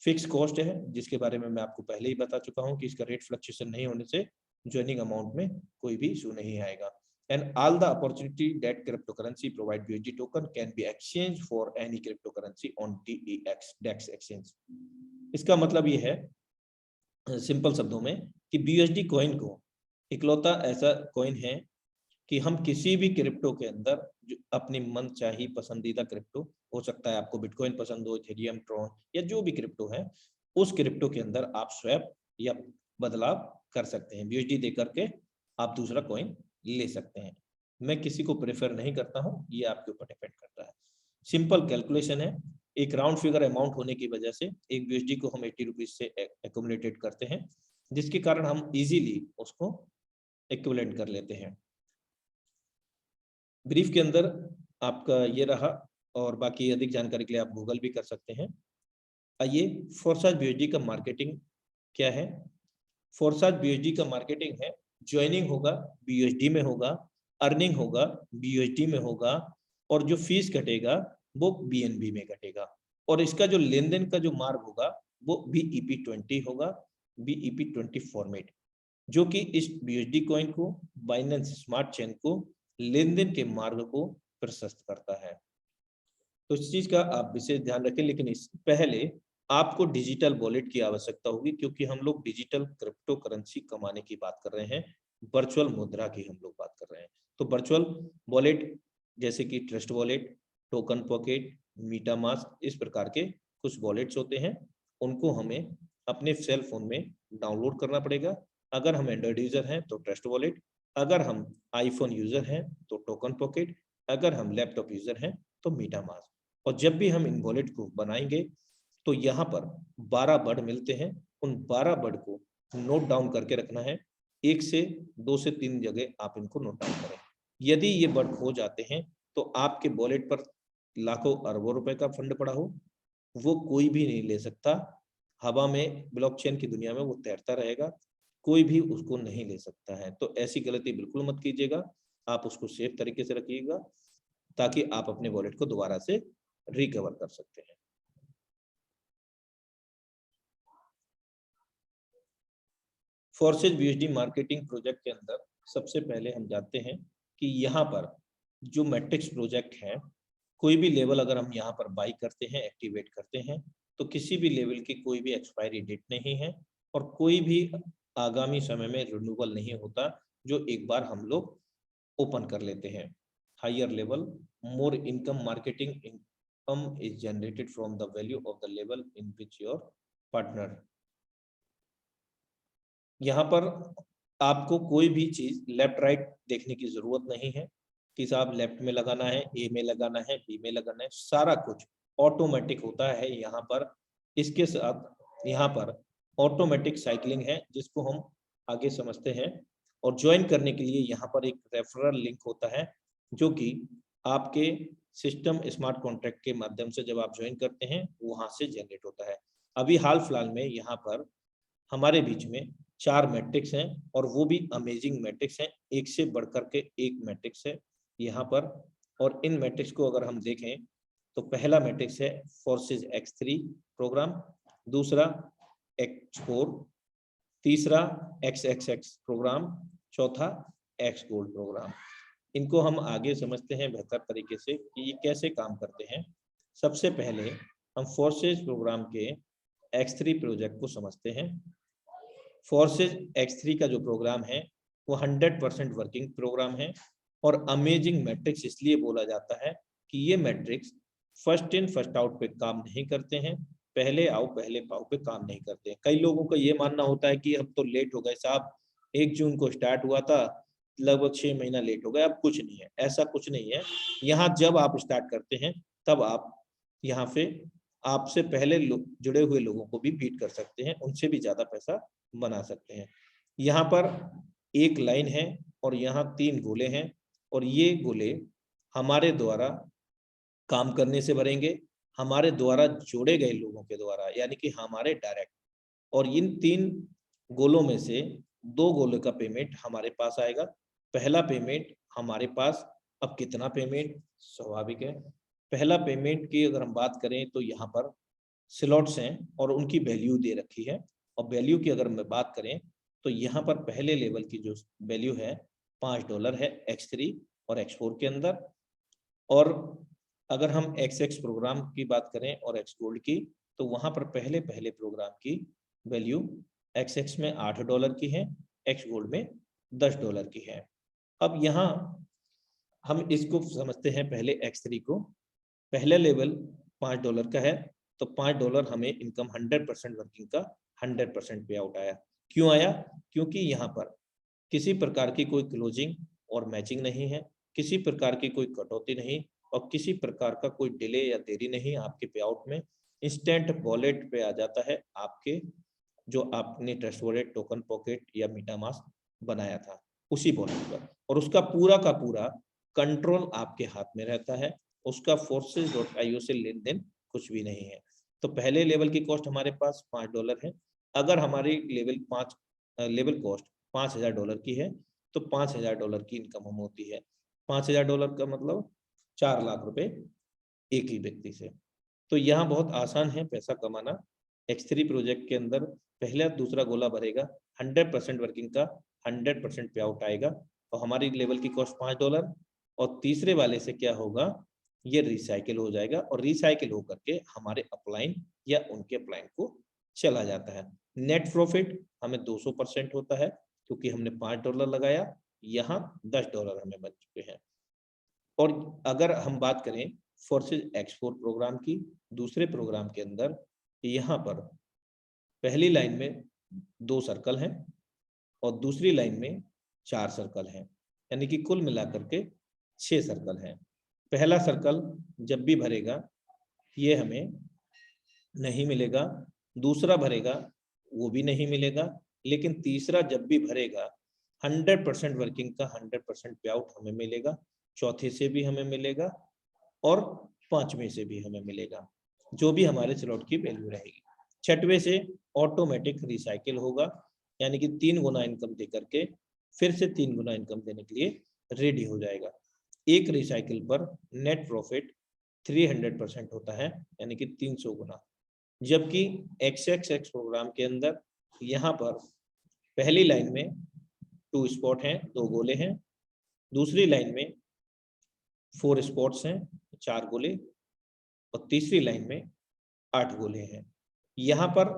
S2: फिक्स कॉस्ट है, जिसके बारे में मैं आपको पहले ही बता चुका हूं कि इसका रेट फ्लक्चुएशन नहीं होने से ज्वाइनिंग अमाउंट में कोई भी इशू नहीं आएगा। And all the opportunity that crypto currency provide BUSD token can be exchange for any crypto currency on DEX exchange. इसका मतलब ये है सिंपल शब्दों में कि BUSD कॉइन को इकलौता ऐसा कॉइन है कि हम किसी भी क्रिप्टो के अंदर जो अपनी मन चाही पसंदीदा क्रिप्टो, हो सकता है आपको बिटकॉइन पसंद हो, इथेरियम, ट्रॉन या जो भी क्रिप्टो है, उस क्रिप्टो के अंदर आप स्वैप या बदलाव कर सकते हैं। BUSD दे करके आप दूसरा कॉइन ले सकते हैं। मैं किसी को प्रेफर नहीं करता हूं, ये आपके ऊपर डिपेंड करता है। सिंपल कैलकुलेशन है, एक राउंड फिगर अमाउंट होने की वजह से एक BUSD को हम 80 रुपीज से एक्यूमुलेटेड करते हैं, जिसके कारण हम इजीली उसको इक्विवेलेंट कर लेते हैं। ब्रीफ के अंदर आपका ये रहा और बाकी अधिक जानकारी के लिए आप गूगल भी कर सकते हैं। आइए, फोर्साज BUSD का मार्केटिंग क्या है। फोर्साज BUSD का मार्केटिंग है, ज्वाइनिंग होगा BUSD में होगा, अर्निंग होगा BUSD में होगा और जो फीस कटेगा वो BNB में कटेगा और इसका जो लेन देन का जो मार्ग होगा वो BEP20 होगा, BEP20 फॉर्मेट, जो कि इस BUSD कॉइन को, बाइनेंस स्मार्ट चेन को, लेन देन के मार्ग को प्रशस्त करता है। तो इस चीज का आप विशेष ध्यान रखें, लेकिन इस पहले आपको डिजिटल वॉलेट की आवश्यकता होगी, क्योंकि हम लोग डिजिटल क्रिप्टो करेंसी कमाने की बात कर रहे हैं, वर्चुअल मुद्रा की हम लोग बात कर रहे हैं। तो वर्चुअल वॉलेट जैसे कि ट्रस्ट वॉलेट, टोकन पॉकेट, मीटामास्क, इस प्रकार के कुछ वॉलेट्स होते हैं, उनको हमें अपने सेल फोन में डाउनलोड करना पड़ेगा। अगर हम एंड्रॉइड यूजर हैं तो ट्रस्ट वॉलेट, अगर हम आईफोन यूजर हैं तो टोकन पॉकेट, अगर हम लैपटॉप यूजर हैं तो मीटामास्क। और जब भी हम इन वॉलेट को बनाएंगे तो यहाँ पर 12 वर्ड मिलते हैं, उन 12 वर्ड को नोट डाउन करके रखना है। 1 से 2 से 3 जगह आप इनको नोट डाउन करें। यदि ये वर्ड खो जाते हैं तो आपके वॉलेट पर लाखों अरबों रुपए का फंड पड़ा हो, वो कोई भी नहीं ले सकता। हवा में ब्लॉकचेन की दुनिया में वो तैरता रहेगा, कोई भी उसको नहीं ले सकता है। तो ऐसी गलती बिल्कुल मत कीजिएगा, आप उसको सेफ तरीके से रखिएगा ताकि आप अपने वॉलेट को दोबारा से रिकवर कर सकते हैं। फोर्सेज BUSD मार्केटिंग प्रोजेक्ट के अंदर सबसे पहले हम जानते हैं कि यहाँ पर जो मैट्रिक्स प्रोजेक्ट है, कोई भी लेवल अगर हम यहाँ पर बाई करते हैं, एक्टिवेट करते हैं, तो किसी भी लेवल की कोई भी एक्सपायरी डेट नहीं है और कोई भी आगामी समय में रिन्यूअल नहीं होता, जो एक बार हम लोग ओपन कर लेते हैं। Higher level, more income, marketing income is generated from the value of the level in which your partner. यहाँ पर आपको कोई भी चीज लेफ्ट राइट देखने की जरूरत नहीं है कि साहब लेफ्ट में लगाना है, ए में लगाना है, बी में लगाना है, सारा कुछ ऑटोमेटिक होता है यहाँ पर। इसके साथ यहाँ पर ऑटोमेटिक साइकिलिंग है, जिसको हम आगे समझते हैं। और ज्वाइन करने के लिए यहाँ पर एक रेफरल लिंक होता है, जो कि आपके सिस्टम स्मार्ट कॉन्ट्रैक्ट के माध्यम से जब आप ज्वाइन करते हैं वहां से जनरेट होता है। अभी हाल फिलहाल में यहाँ पर हमारे बीच में 4 मैट्रिक्स हैं और वो भी अमेजिंग मैट्रिक्स हैं, एक से बढ़कर के एक मैट्रिक्स है यहाँ पर। और इन मैट्रिक्स को अगर हम देखें तो पहला मैट्रिक्स है फोर्सेज X3 प्रोग्राम, दूसरा X4, तीसरा XXX प्रोग्राम, चौथा X गोल्ड प्रोग्राम। इनको हम आगे समझते हैं बेहतर तरीके से कि ये कैसे काम करते हैं। सबसे पहले हम फोर्सेज प्रोग्राम के X3 प्रोजेक्ट को समझते हैं। फोर्सेज X3 का जो प्रोग्राम है वो 100% वर्किंग प्रोग्राम है और अमेजिंग मैट्रिक्स इसलिए बोला जाता है कि ये matrix first in first out पे काम नहीं करते हैं, पहले आओ पहले पाओ पे काम नहीं करते हैं। कई लोगों का ये मानना होता है कि अब तो लेट हो गए साहब, 1 जून को स्टार्ट हुआ था, लगभग 6 महीना लेट हो गया, अब कुछ नहीं है। ऐसा कुछ नहीं है। यहाँ जब आप स्टार्ट करते हैं तब आप यहाँ पे आपसे पहले जुड़े हुए लोगों को भी बीट कर सकते हैं, उनसे भी ज्यादा पैसा बना सकते हैं। यहाँ पर एक लाइन है और यहाँ 3 गोले हैं, और ये गोले हमारे द्वारा काम करने से भरेंगे, हमारे द्वारा जोड़े गए लोगों के द्वारा, यानी कि हमारे डायरेक्ट। और इन 3 गोलों में से 2 गोलों का पेमेंट हमारे पास आएगा। पहला पेमेंट हमारे पास, अब कितना पेमेंट, स्वाभाविक है। पहला पेमेंट की अगर हम बात करें तो यहाँ पर स्लॉट्स हैं और उनकी वैल्यू दे रखी है, और वैल्यू की अगर मैं बात करें तो यहाँ पर पहले लेवल की जो वैल्यू है $5 है X3 और X4 के अंदर। और अगर हम XX प्रोग्राम की बात करें और X गोल्ड की, तो वहां पर पहले पहले प्रोग्राम की वैल्यू XX में $8 की है, X गोल्ड में $10 की है। अब यहाँ हम इसको समझते हैं पहले X3 को। पहला लेवल $5 का है, तो $5 हमें इनकम 100% वर्किंग का 100% पे आउट आया। क्यों आया? क्योंकि यहाँ पर किसी प्रकार की कोई क्लोजिंग और मैचिंग नहीं है, किसी प्रकार की कोई कटौती नहीं, और किसी प्रकार का कोई डिले या देरी नहीं आपके पे आउट में। इंस्टेंट वॉलेट पे आ जाता है आपके, जो आपने ट्रस्ट वॉलेट, टोकन पॉकेट या मीटामास्क बनाया था उसी वॉलेट पर, और उसका पूरा का पूरा कंट्रोल आपके हाथ में रहता है। उसका forces.io से लेन देन कुछ भी नहीं है। तो पहले लेवल की कॉस्ट हमारे पास $5 है। अगर हमारी लेवल कॉस्ट $5000 की है, तो $5000 की इनकम हम होती है। $5000 का मतलब 4 लाख रुपए एक ही व्यक्ति से। तो यहाँ बहुत आसान है पैसा कमाना। X3 प्रोजेक्ट के अंदर पहला दूसरा गोला भरेगा, 100% वर्किंग का 100% पे आउट आएगा, और हमारी लेवल की कॉस्ट $5। और तीसरे वाले से क्या होगा, ये रिसाइकिल हो जाएगा, और रिसाइकिल होकर के हमारे अपलाइन या उनके अपलाइन को चला जाता है। नेट प्रॉफिट हमें 200% होता है, क्योंकि हमने $5 लगाया, यहाँ $10 हमें बच चुके हैं। और अगर हम बात करें फोर्सेज X4 प्रोग्राम की, दूसरे प्रोग्राम के अंदर यहाँ पर पहली लाइन में 2 सर्कल हैं और दूसरी लाइन में 4 सर्कल हैं, यानी कि कुल मिलाकर के 6 सर्कल हैं। पहला सर्कल जब भी भरेगा ये हमें नहीं मिलेगा, दूसरा भरेगा वो भी नहीं मिलेगा, लेकिन तीसरा जब भी भरेगा 100% वर्किंग का 100% पे आउट हमें मिलेगा, चौथे से भी हमें मिलेगा और पांचवें से भी हमें मिलेगा, जो भी हमारे स्लॉट की वैल्यू रहेगी। छठवें से ऑटोमेटिक रिसाइकिल होगा, यानी कि 3 गुना इनकम दे करके फिर से 3 गुना इनकम देने के लिए रेडी हो जाएगा। एक रिसाइकिल पर नेट प्रॉफिट 300% होता है, यानी कि 300 गुना। जबकि XXX प्रोग्राम के अंदर यहाँ पर पहली लाइन में 2 स्पॉट हैं, 2 गोले हैं, दूसरी लाइन में 4 स्पॉट्स हैं, 4 गोले, और तीसरी लाइन में 8 गोले हैं। यहाँ पर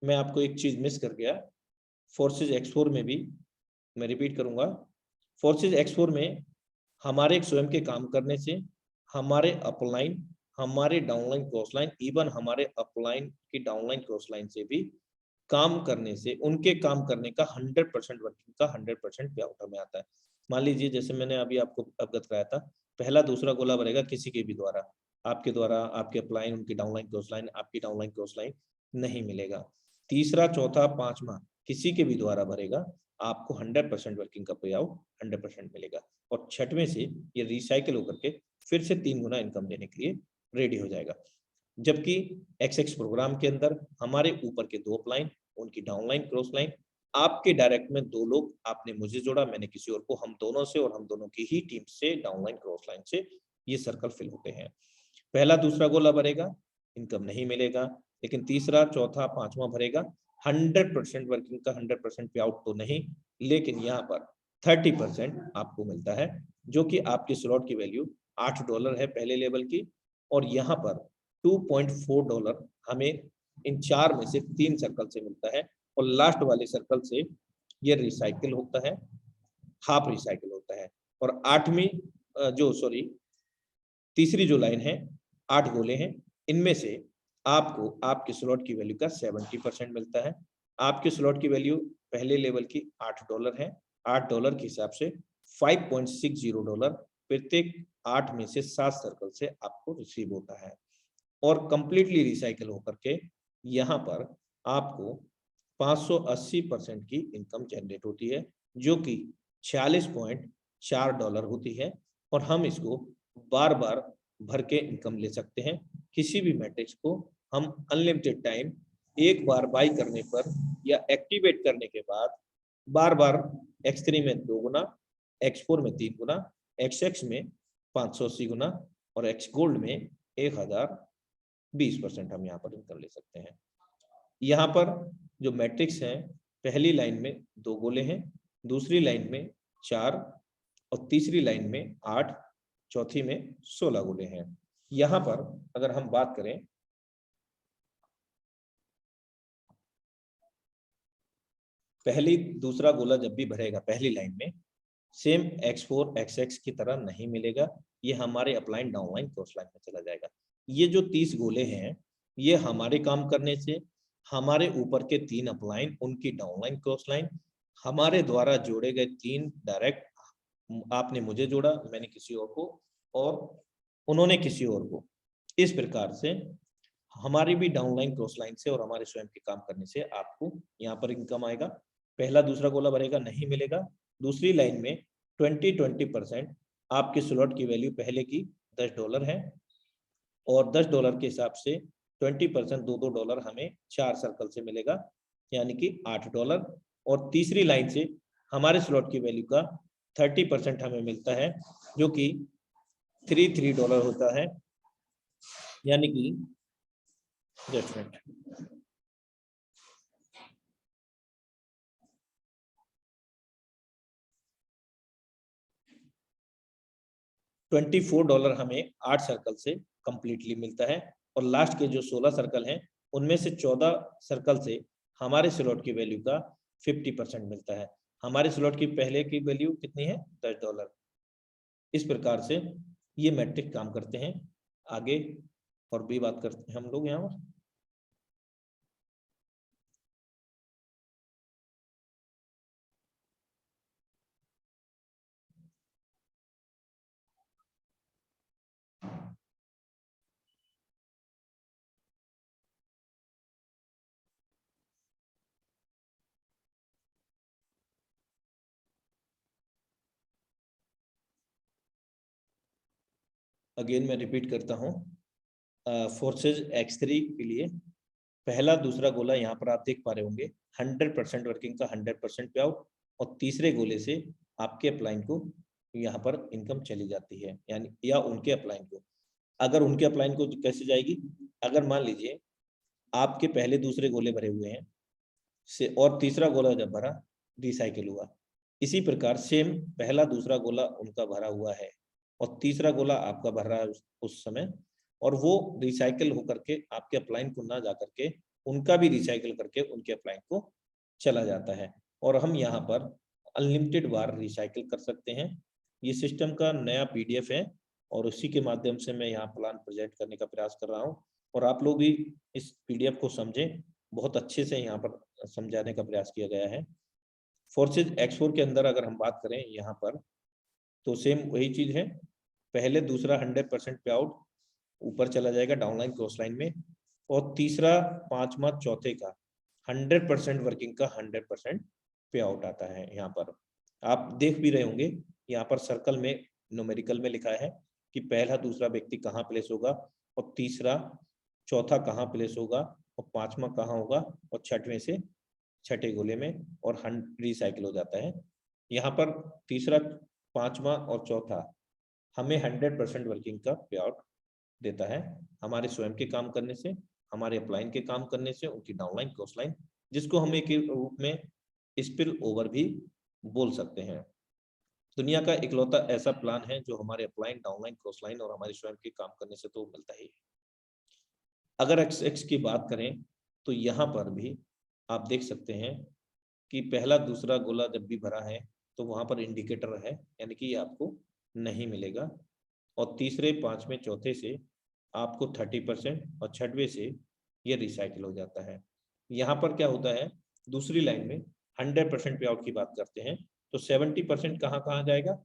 S2: मैं आपको एक चीज मिस कर गया, फोर्सेज X4 में भी मैं रिपीट करूंगा। फोर्सेज X4 में हमारे स्वयं के काम करने से, हमारे अपलाइन, हमारे डाउनलाइन क्रॉस लाइन, इवन हमारे अपलाइन की डाउनलाइन क्रॉस लाइन से भी काम करने से, उनके काम करने का 100% वर्किंग का 100% पे आउट में आता है। मान लीजिए जैसे मैंने अभी आपको अवगत कराया था, पहला दूसरा गोला भरेगा किसी के भी द्वारा, आपके द्वारा, आपके अपलाइन, उनकी डाउनलाइन क्रॉस लाइन, आपकी डाउनलाइन क्रॉस लाइन नहीं मिलेगा। तीसरा, चौथा, पांचवा किसी के भी द्वारा भरेगा, आपको 100% वर्किंग का पे आउट 100% मिलेगा, और छठवें से ये रिसाइकिल होकर के फिर से 3 गुना इनकम देने के लिए रेडी हो जाएगा। जबकि XX प्रोग्राम के अंदर हमारे ऊपर के 2 अपलाइन, उनकी डाउनलाइन क्रॉस लाइन, आपके डायरेक्ट में 2 लोग, आपने मुझे जोड़ा, मैंने किसी और को, हम दोनों से और हम दोनों की ही टीम से डाउनलाइन क्रॉस लाइन से ये सर्कल फिल होते हैं। पहला दूसरा गोला भरेगा, इनकम नहीं मिलेगा, लेकिन तीसरा, चौथा, पांचवा भरेगा 100% वर्किंग का 100% पे आउट तो नहीं, लेकिन यहाँ पर 30% आपको मिलता है, जो कि आपकी स्लॉट की वैल्यू $8 है पहले लेवल की, और यहाँ पर $2.4 हमें इन 4 में से 3 सर्कल से मिलता है, और लास्ट वाले सर्कल से ये रिसाइकिल होता है, हाफ रिसाइकिल होता है। और 8वीं तीसरी जो लाइन है 8 गोले हैं, इनमें से आपको आपके स्लॉट की वैल्यू का 70% मिलता है। आपके स्लॉट की वैल्यू पहले लेवल की $8 है। $8 के हिसाब से $5.60 प्रत्येक 8 में से 7 सर्कल से आपको रिसीव होता है और कंप्लीटली रिसाइकल होकर के यहाँ पर आपको 580% की इनकम जनरेट होती है, जो कि $46.4 होती है और हम इसको बार बार भर के इनकम ले सकते हैं। किसी भी मैट्रिक्स को हम अनलिमिटेड टाइम एक बार बाई करने पर या एक्टिवेट करने के बाद बार बार x3 में 2 गुना, x4 में 3 गुना, xx में 580 गुना और x गोल्ड में 1020% हम यहाँ पर इनकम ले सकते हैं। यहाँ पर जो मैट्रिक्स है, पहली लाइन में 2 गोले हैं, दूसरी लाइन में 4 और तीसरी लाइन में 8, चौथी में 16 गोले हैं। यहाँ पर अगर हम बात करें पहली दूसरा गोला जब भी भरेगा पहली लाइन में सेम x4 xx की तरह नहीं मिलेगा, ये हमारे अपलाइन डाउनलाइन क्रॉस लाइन में चला जाएगा। ये जो 30 गोले हैं ये हमारे काम करने से हमारे ऊपर के 3 अपलाइन उनकी डाउनलाइन क्रॉस लाइन, हमारे द्वारा जोड़े गए 3 डायरेक्ट, आपने मुझे जोड़ा, मैंने किसी और को और उन्होंने किसी और को, इस प्रकार से हमारी भी डाउनलाइन क्रॉस लाइन से और हमारे स्वयं के काम करने से आपको यहाँ पर इनकम आएगा। पहला दूसरा गोला भरेगा नहीं मिलेगा। दूसरी लाइन में 20% आपके स्लॉट की वैल्यू पहले की $10 है और $10 के हिसाब से 20% $2 हमें 4 सर्कल से मिलेगा, यानी कि $8 और तीसरी लाइन से हमारे स्लॉट की वैल्यू का 30% हमें मिलता है, जो कि $3 होता है, यानी कि जस्ट मिनट $24 हमें 8 सर्कल से कंप्लीटली मिलता है और लास्ट के जो 16 सर्कल हैं उनमें से 14 सर्कल से हमारे स्लॉट की वैल्यू का 50% मिलता है। हमारे स्लॉट की पहले की वैल्यू कितनी है? $10। इस प्रकार से ये मैट्रिक काम करते हैं। आगे और भी बात करते हैं हम लोग यहाँ पर। अगेन मैं रिपीट करता हूँ, फोर्सेज x3 के लिए पहला दूसरा गोला यहाँ पर आप देख पा रहे होंगे 100% वर्किंग का 100% पे आउट और तीसरे गोले से आपके अपलाइन को यहाँ पर इनकम चली जाती है, यानी या उनके अपलाइन को। अगर उनके अपलाइन को कैसे जाएगी? अगर मान लीजिए आपके पहले दूसरे गोले भरे हुए हैं से और तीसरा गोला जब भरा रिसाइकिल हुआ, इसी प्रकार सेम पहला दूसरा गोला उनका भरा हुआ है और तीसरा गोला आपका भर रहा है उस समय, और वो रिसाइकिल होकर के आपके अपलाइन को ना जा करके उनका भी रिसाइकिल करके उनके अपलाइन को चला जाता है और हम यहाँ पर अनलिमिटेड बार रिसाइकिल कर सकते हैं। ये सिस्टम का नया पीडीएफ है और उसी के माध्यम से मैं यहाँ प्लान प्रेजेंट करने का प्रयास कर रहा हूँ और आप लोग भी इस पीडीएफ को समझें। बहुत अच्छे से यहाँ पर समझाने का प्रयास किया गया है। फोर्सेज x4 के अंदर अगर हम बात करें यहाँ पर तो सेम वही चीज है, पहले दूसरा 100% पे आउट ऊपर चला जाएगा डाउनलाइन क्रॉस लाइन में और तीसरा पांचवा चौथे का 100% वर्किंग का 100% पे आउट आता है। यहाँ पर आप देख भी रहे होंगे, यहाँ पर सर्कल में न्यूमेरिकल में लिखा है कि पहला दूसरा व्यक्ति कहाँ प्लेस होगा और तीसरा चौथा कहाँ प्लेस होगा और पांचवा कहाँ होगा और छठवें से छठे गोले में और रिसाइकिल हो जाता है। यहाँ पर तीसरा पांचवा और चौथा हमें 100% वर्किंग का पे आउट देता है, हमारे स्वयं के काम करने से, हमारे अपलाइन के काम करने से, उनकी डाउनलाइन क्रॉस लाइन, जिसको हम एक रूप में स्पिल ओवर भी बोल सकते हैं। दुनिया का इकलौता ऐसा प्लान है जो हमारे अपलाइन, डाउनलाइन, क्रॉस लाइन और हमारे स्वयं के काम करने से तो मिलता ही है। अगर x की बात करें तो यहाँ पर भी आप देख सकते हैं कि पहला दूसरा गोला जब भी भरा है तो वहां पर इंडिकेटर है, यानी कि ये आपको नहीं मिलेगा। और तीसरे, पांचवें, चौथे से आपको 30% और छठवें से ये रिसाइकिल हो जाता है। यहाँ पर क्या होता है, दूसरी लाइन में 100% पे आउट की बात करते हैं तो 70% कहाँ कहाँ जाएगा,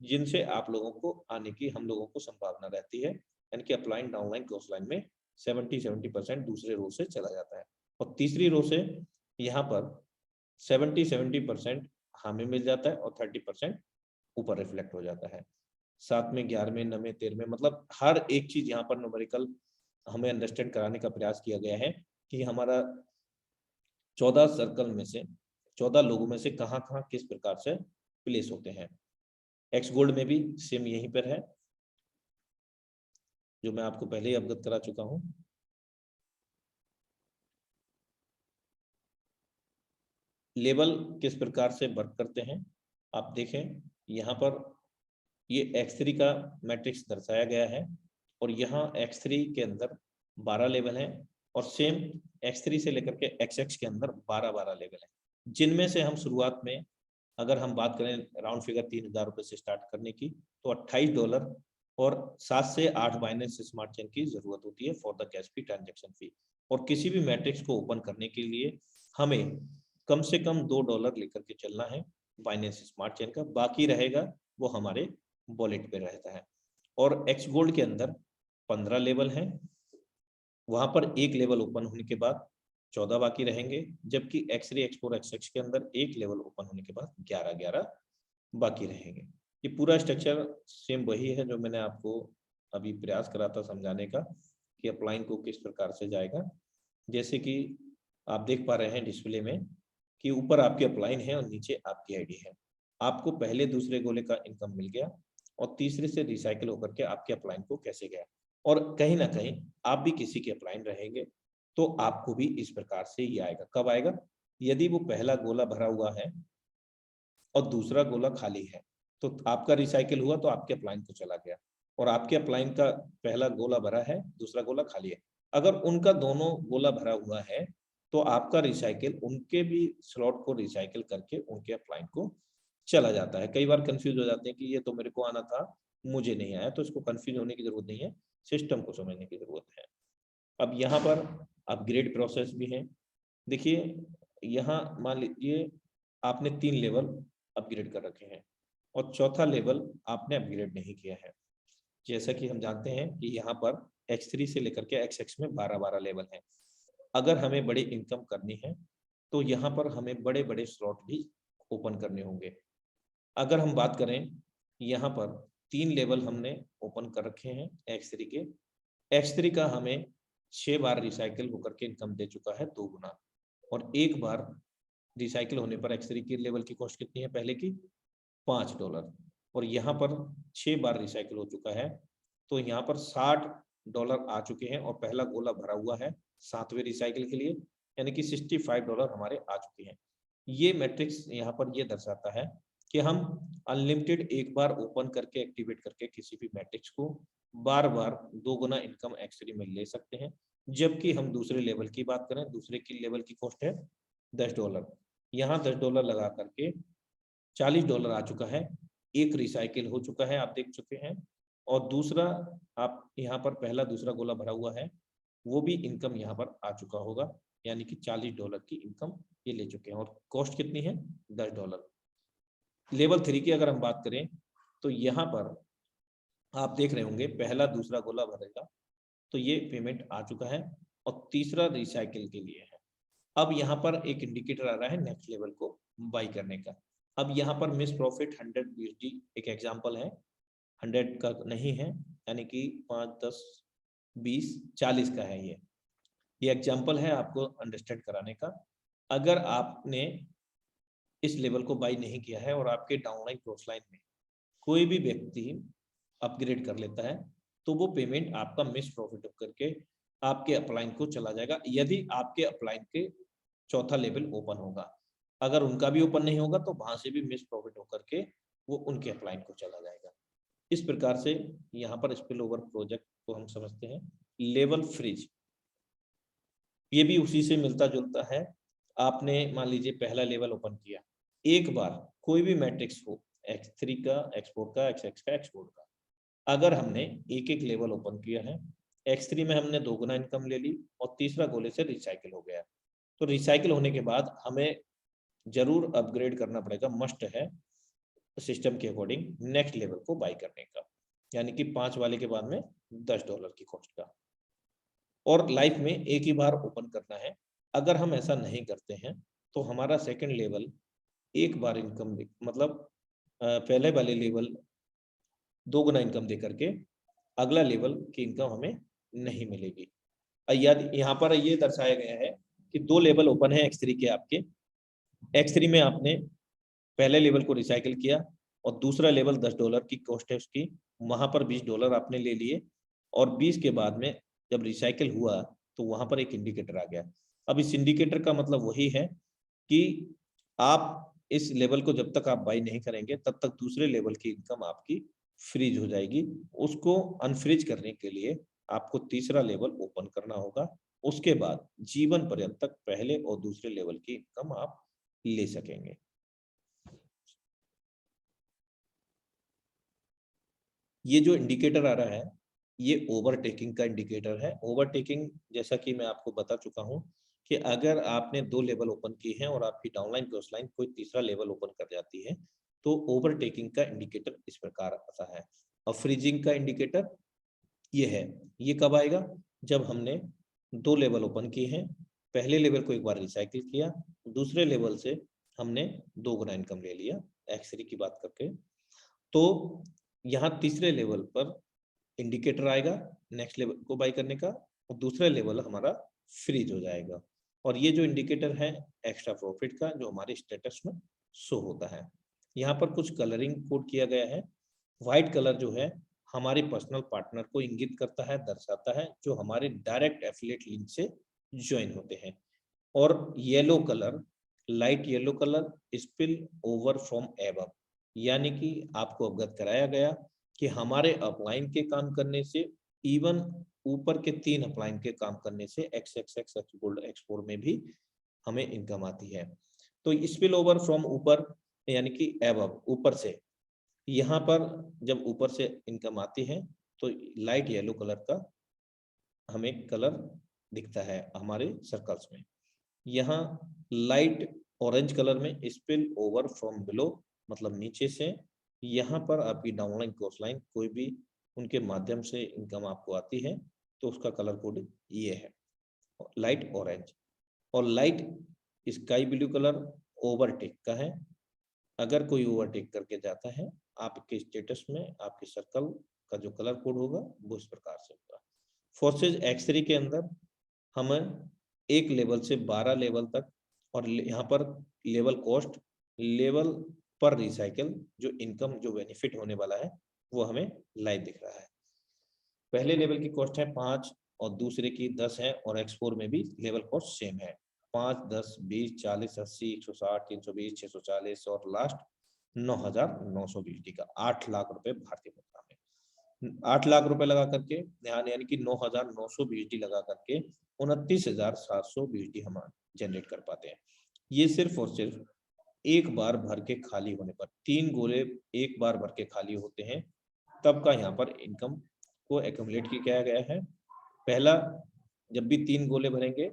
S2: जिनसे आप लोगों को आने की हम लोगों को संभावना रहती है, यानी कि अपलाइन डाउनलाइन क्रॉस लाइन में 70% दूसरे रो से चला जाता है और तीसरी रो से यहाँ पर 70% हमें मिल जाता है और 30% ऊपर रिफ्लेक्ट हो जाता है। साथ में 11वें, 9वें, 13वें, मतलब हर एक चीज यहाँ पर न्यूमेरिकल हमें अंडरस्टैंड कराने का प्रयास किया गया है कि हमारा 14 सर्कल में से 14 लोगों में से कहाँ कहाँ किस प्रकार से प्लेस होते हैं। एक्स गोल्ड में भी सेम यहीं पर है, जो मैं आपको पहले ही अवगत करा चुका हूं। लेवल किस प्रकार से वर्क करते हैं आप देखें, यहाँ पर ये x3 का मैट्रिक्स दर्शाया गया है और यहाँ x3 के अंदर 12 लेवल हैं और सेम x3 से लेकर के xx के अंदर 12 लेवल हैं, जिनमें से हम शुरुआत में अगर हम बात करें राउंड फिगर 3000 रुपए से स्टार्ट करने की तो $28 और 7 से 8 बाइनेंस स्मार्ट चेन की जरूरत होती है for the cash fee transaction fee. और किसी भी मैट्रिक्स को ओपन करने के लिए हमें कम से कम $2 लेकर के चलना है बाइनेंस स्मार्ट चेन का, बाकी रहेगा वो हमारे वॉलेट पे रहता है। और एक्स गोल्ड के अंदर 15 लेवल हैं, वहां पर एक लेवल ओपन होने के बाद 14 बाकी रहेंगे, जबकि x3, x4, xx के अंदर एक लेवल ओपन होने के बाद 11 बाकी रहेंगे। ये पूरा स्ट्रक्चर सेम वही है जो मैंने आपको अभी प्रयास करा था समझाने का कि अपलाइन को किस प्रकार से जाएगा। जैसे कि आप देख पा रहे हैं डिस्प्ले में कि ऊपर आपकी अपलाइन है और नीचे आपकी आईडी है। आपको पहले दूसरे गोले का इनकम मिल गया और तीसरे से रिसाइकिल होकर के आपके अपलाइन को कैसे गया, और कहीं ना कहीं आप भी किसी के अपलाइन रहेंगे तो आपको भी इस प्रकार से ही आएगा। कब आएगा, यदि वो पहला गोला भरा हुआ है और दूसरा गोला खाली है तो आपका रिसाइकिल हुआ तो आपके अपलाइन को चला गया, और आपके अपलाइन का पहला गोला भरा है, दूसरा गोला खाली है। अगर उनका दोनों गोला भरा हुआ है तो आपका रिसाइकिल उनके भी स्लॉट को रिसाइकिल करके उनके अपलाइन को चला जाता है। कई बार कंफ्यूज हो जाते हैं कि ये तो मेरे को आना था, मुझे नहीं आया, तो इसको कंफ्यूज होने की जरूरत नहीं है, सिस्टम को समझने की जरूरत है। अब यहाँ पर अपग्रेड प्रोसेस भी है। देखिए यहाँ मान लीजिए आपने 3 लेवल अपग्रेड कर रखे हैं और चौथा लेवल आपने अपग्रेड नहीं किया है। जैसा कि हम जानते हैं कि यहाँ पर x3 से लेकर के xx में 12 लेवल हैं। अगर हमें बड़ी इनकम करनी है तो यहाँ पर हमें बड़े बड़े स्लॉट भी ओपन करने होंगे। अगर हम बात करें, यहाँ पर 3 लेवल हमने ओपन कर रखे हैं x3 के। x3 का हमें 6 बार रिसाइकिल होकर के इनकम दे चुका है 2 गुना, और एक बार रिसाइकिल होने पर x3 की लेवल की कॉस्ट कितनी है पहले की, $5, और यहाँ पर 6 बार रिसाइकिल हो चुका है तो यहाँ पर $60 आ चुके हैं और पहला गोला भरा हुआ है 7वें रिसाइकिल के लिए, यानी कि $65 हमारे आ चुके हैं। ये मैट्रिक्स यहाँ पर ये दर्शाता है कि हम अनलिमिटेड एक बार ओपन करके एक्टिवेट करके किसी भी मैट्रिक्स को बार बार 2 गुना इनकम x3 में ले सकते हैं। जबकि हम दूसरे लेवल की बात करें, दूसरे की लेवल की कॉस्ट है $10, यहाँ $10 लगा करके $40 आ चुका है, एक रिसाइकिल हो चुका है आप देख चुके हैं, और दूसरा आप यहाँ पर पहला दूसरा गोला भरा हुआ है वो भी इनकम यहाँ पर आ चुका होगा, यानी कि $40 की इनकम ये ले चुके हैं, और कॉस्ट कितनी है $10। लेवल 3 की अगर हम बात करें तो यहाँ पर आप देख रहे होंगे पहला दूसरा गोला भरेगा तो ये पेमेंट आ चुका है और तीसरा रिसाइकिल के लिए है। अब यहाँ पर एक इंडिकेटर आ रहा है नेक्स्ट लेवल को बाई करने का। अब यहाँ पर मिस प्रॉफिट 100 USD एक एग्जांपल है, 100 का नहीं है, यानी कि 5, 10, 20, 40 का है। ये एग्जांपल है आपको अंडरस्टैंड कराने का। अगर आपने इस लेवल को बाई नहीं किया है और आपके डाउनलाइन क्रॉस लाइन में कोई भी व्यक्ति अपग्रेड कर लेता है तो वो पेमेंट आपका मिस प्रॉफिट करके आपके अपलाइन को चला जाएगा, यदि आपके अपलाइन के चौथा लेवल ओपन होगा। अगर उनका भी ओपन नहीं होगा तो वहां से भी मिस प्रॉफिट होकर के वो उनके अपलाइन को चला जाएगा। इस प्रकार से यहाँ पर स्पिल ओवर प्रोजेक्ट को हम समझते हैं। लेवल फ्रीज ये भी उसी से मिलता जुलता है। आपने मान लीजिए पहला लेवल ओपन किया, एक बार कोई भी मैट्रिक्स हो x3 का, x4 का, xx का, x4 का, अगर हमने एक एक लेवल ओपन किया है, X3 में हमने 2 गुना इनकम ले ली और तीसरा गोले से रिसाइकिल हो गया, तो रिसाइकिल होने के बाद हमें जरूर अपग्रेड करना पड़ेगा, मस्ट है सिस्टम के अकॉर्डिंग नेक्स्ट लेवल को बाय करने का, यानी कि 5 वाले के बाद में $10 की कॉस्ट का, और लाइफ में एक ही बार ओपन करना है। अगर हम ऐसा नहीं करते हैं तो हमारा सेकंड लेवल एक बार इनकम मतलब पहले वाले लेवल 2 गुना इनकम दे करके अगला लेवल की इनकम हमें नहीं मिलेगी। याद यहाँ पर ये दर्शाया गया है कि 2 लेवल ओपन है X3 के आपके। X3 में आपने पहले लेवल को रिसाइकिल किया और दूसरा लेवल $10 की कॉस्ट है उसकी, वहां पर $20 आपने ले लिए और 20 के बाद में जब रिसाइकिल हुआ तो वहां पर एक इंडिकेटर आ गया। अब इस इंडिकेटर का मतलब वही है कि आप इस लेवल को जब तक आप बाई नहीं करेंगे तब तक दूसरे लेवल की इनकम आपकी फ्रीज हो जाएगी। उसको अनफ्रीज करने के लिए आपको तीसरा लेवल ओपन करना होगा, उसके बाद जीवन पर्यंत तक पहले और दूसरे लेवल की इनकम आप ले सकेंगे। ये जो इंडिकेटर आ रहा है ये ओवरटेकिंग का इंडिकेटर है। ओवरटेकिंग जैसा कि मैं आपको बता चुका हूं कि अगर आपने 2 लेवल ओपन किए हैं और आपकी डाउनलाइन क्रॉसलाइन कोई तीसरा लेवल ओपन कर जाती है तो ओवरटेकिंग का इंडिकेटर इस प्रकार आता है। और फ्रीजिंग का इंडिकेटर ये है, ये कब आएगा? जब हमने 2 लेवल ओपन किए हैं, पहले लेवल को एक बार रिसाइकिल किया, दूसरे लेवल से हमने 2 गुना इनकम ले लिया X3 की बात करके, तो यहाँ तीसरे लेवल पर इंडिकेटर आएगा नेक्स्ट लेवल को बाय करने का और दूसरा लेवल हमारा फ्रीज हो जाएगा। और ये जो इंडिकेटर है एक्स्ट्रा प्रॉफिट का जो हमारे स्टेटस में शो होता है। यहाँ पर कुछ कलरिंग कोड किया गया है। व्हाइट कलर जो है हमारे पर्सनल पार्टनर को इंगित करता है, दर्शाता है, जो हमारे डायरेक्ट एफिलिएट लिंक से ज्वाइन होते हैं। और yellow colour, light yellow colour, spill over from above, यानी कि आपको अवगत कराया गया कि हमारे अपलाइन के काम करने से, इवन ऊपर के 3 अपलाइन के काम करने से XXX गोल्ड X4 में भी हमें इनकम आती है। तो स्पिल ओवर फ्रॉम ऊपर यानी कि एबव, ऊपर से, यहाँ पर जब ऊपर से इनकम आती है तो लाइट येलो कलर का हमें कलर दिखता है हमारे सर्कल्स में। यहाँ लाइट ऑरेंज कलर में स्पिल ओवर फ्रॉम बिलो, मतलब नीचे से, यहाँ पर आपकी डाउनलाइन क्रॉसलाइन कोई भी उनके माध्यम से इनकम आपको आती है तो उसका कलर कोड ये है, लाइट ऑरेंज। और light sky blue colour overtake का है। अगर कोई ओवरटेक करके जाता है आपके स्टेटस में आपके सर्कल का जो कलर कोड होगा वो इस प्रकार से होगा। फोर्सेज X3 के अंदर हमें एक लेवल से 12 लेवल तक, और यहाँ पर लेवल कॉस्ट, लेवल पर रिसाइकिल, जो इनकम जो बेनिफिट होने वाला है वो हमें लाइव दिख रहा है। पहले लेवल की कॉस्ट है 5 और दूसरे की 10 है और X4 में भी लेवल कॉस्ट सेम है, 5, 10, 20, 40, 80, 160, 320, 640 और लास्ट 9,920 का 8 लाख रुपए भारतीय मुद्रा में। 8 लाख रुपए लगा करके यानी कि 9,920 लगा करके 29,720 हम जनरेट कर पाते हैं। ये सिर्फ और सिर्फ एक बार भर के खाली होने पर, 3 गोले एक बार भर के खाली होते हैं तब का यहाँ पर इनकम को एक्यूमुलेट किया गया है। पहला जब भी 3 गोले भरेंगे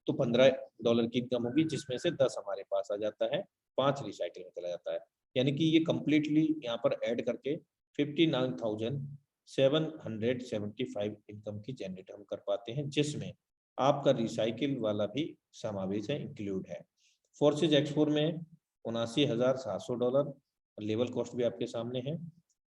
S2: तो $15 की इनकम होगी, जिसमें से 10 हमारे पास आ जाता है, 5 रिसाइकिल में चला जाता है, यानी कि ये कंप्लीटली यहाँ पर ऐड करके 59,775 इनकम की जनरेट हम कर पाते हैं, जिसमें आपका रिसाइकिल वाला भी समावेश है, इंक्लूड है। फोर्सेज X4 में $79,700, लेवल कॉस्ट भी आपके सामने है।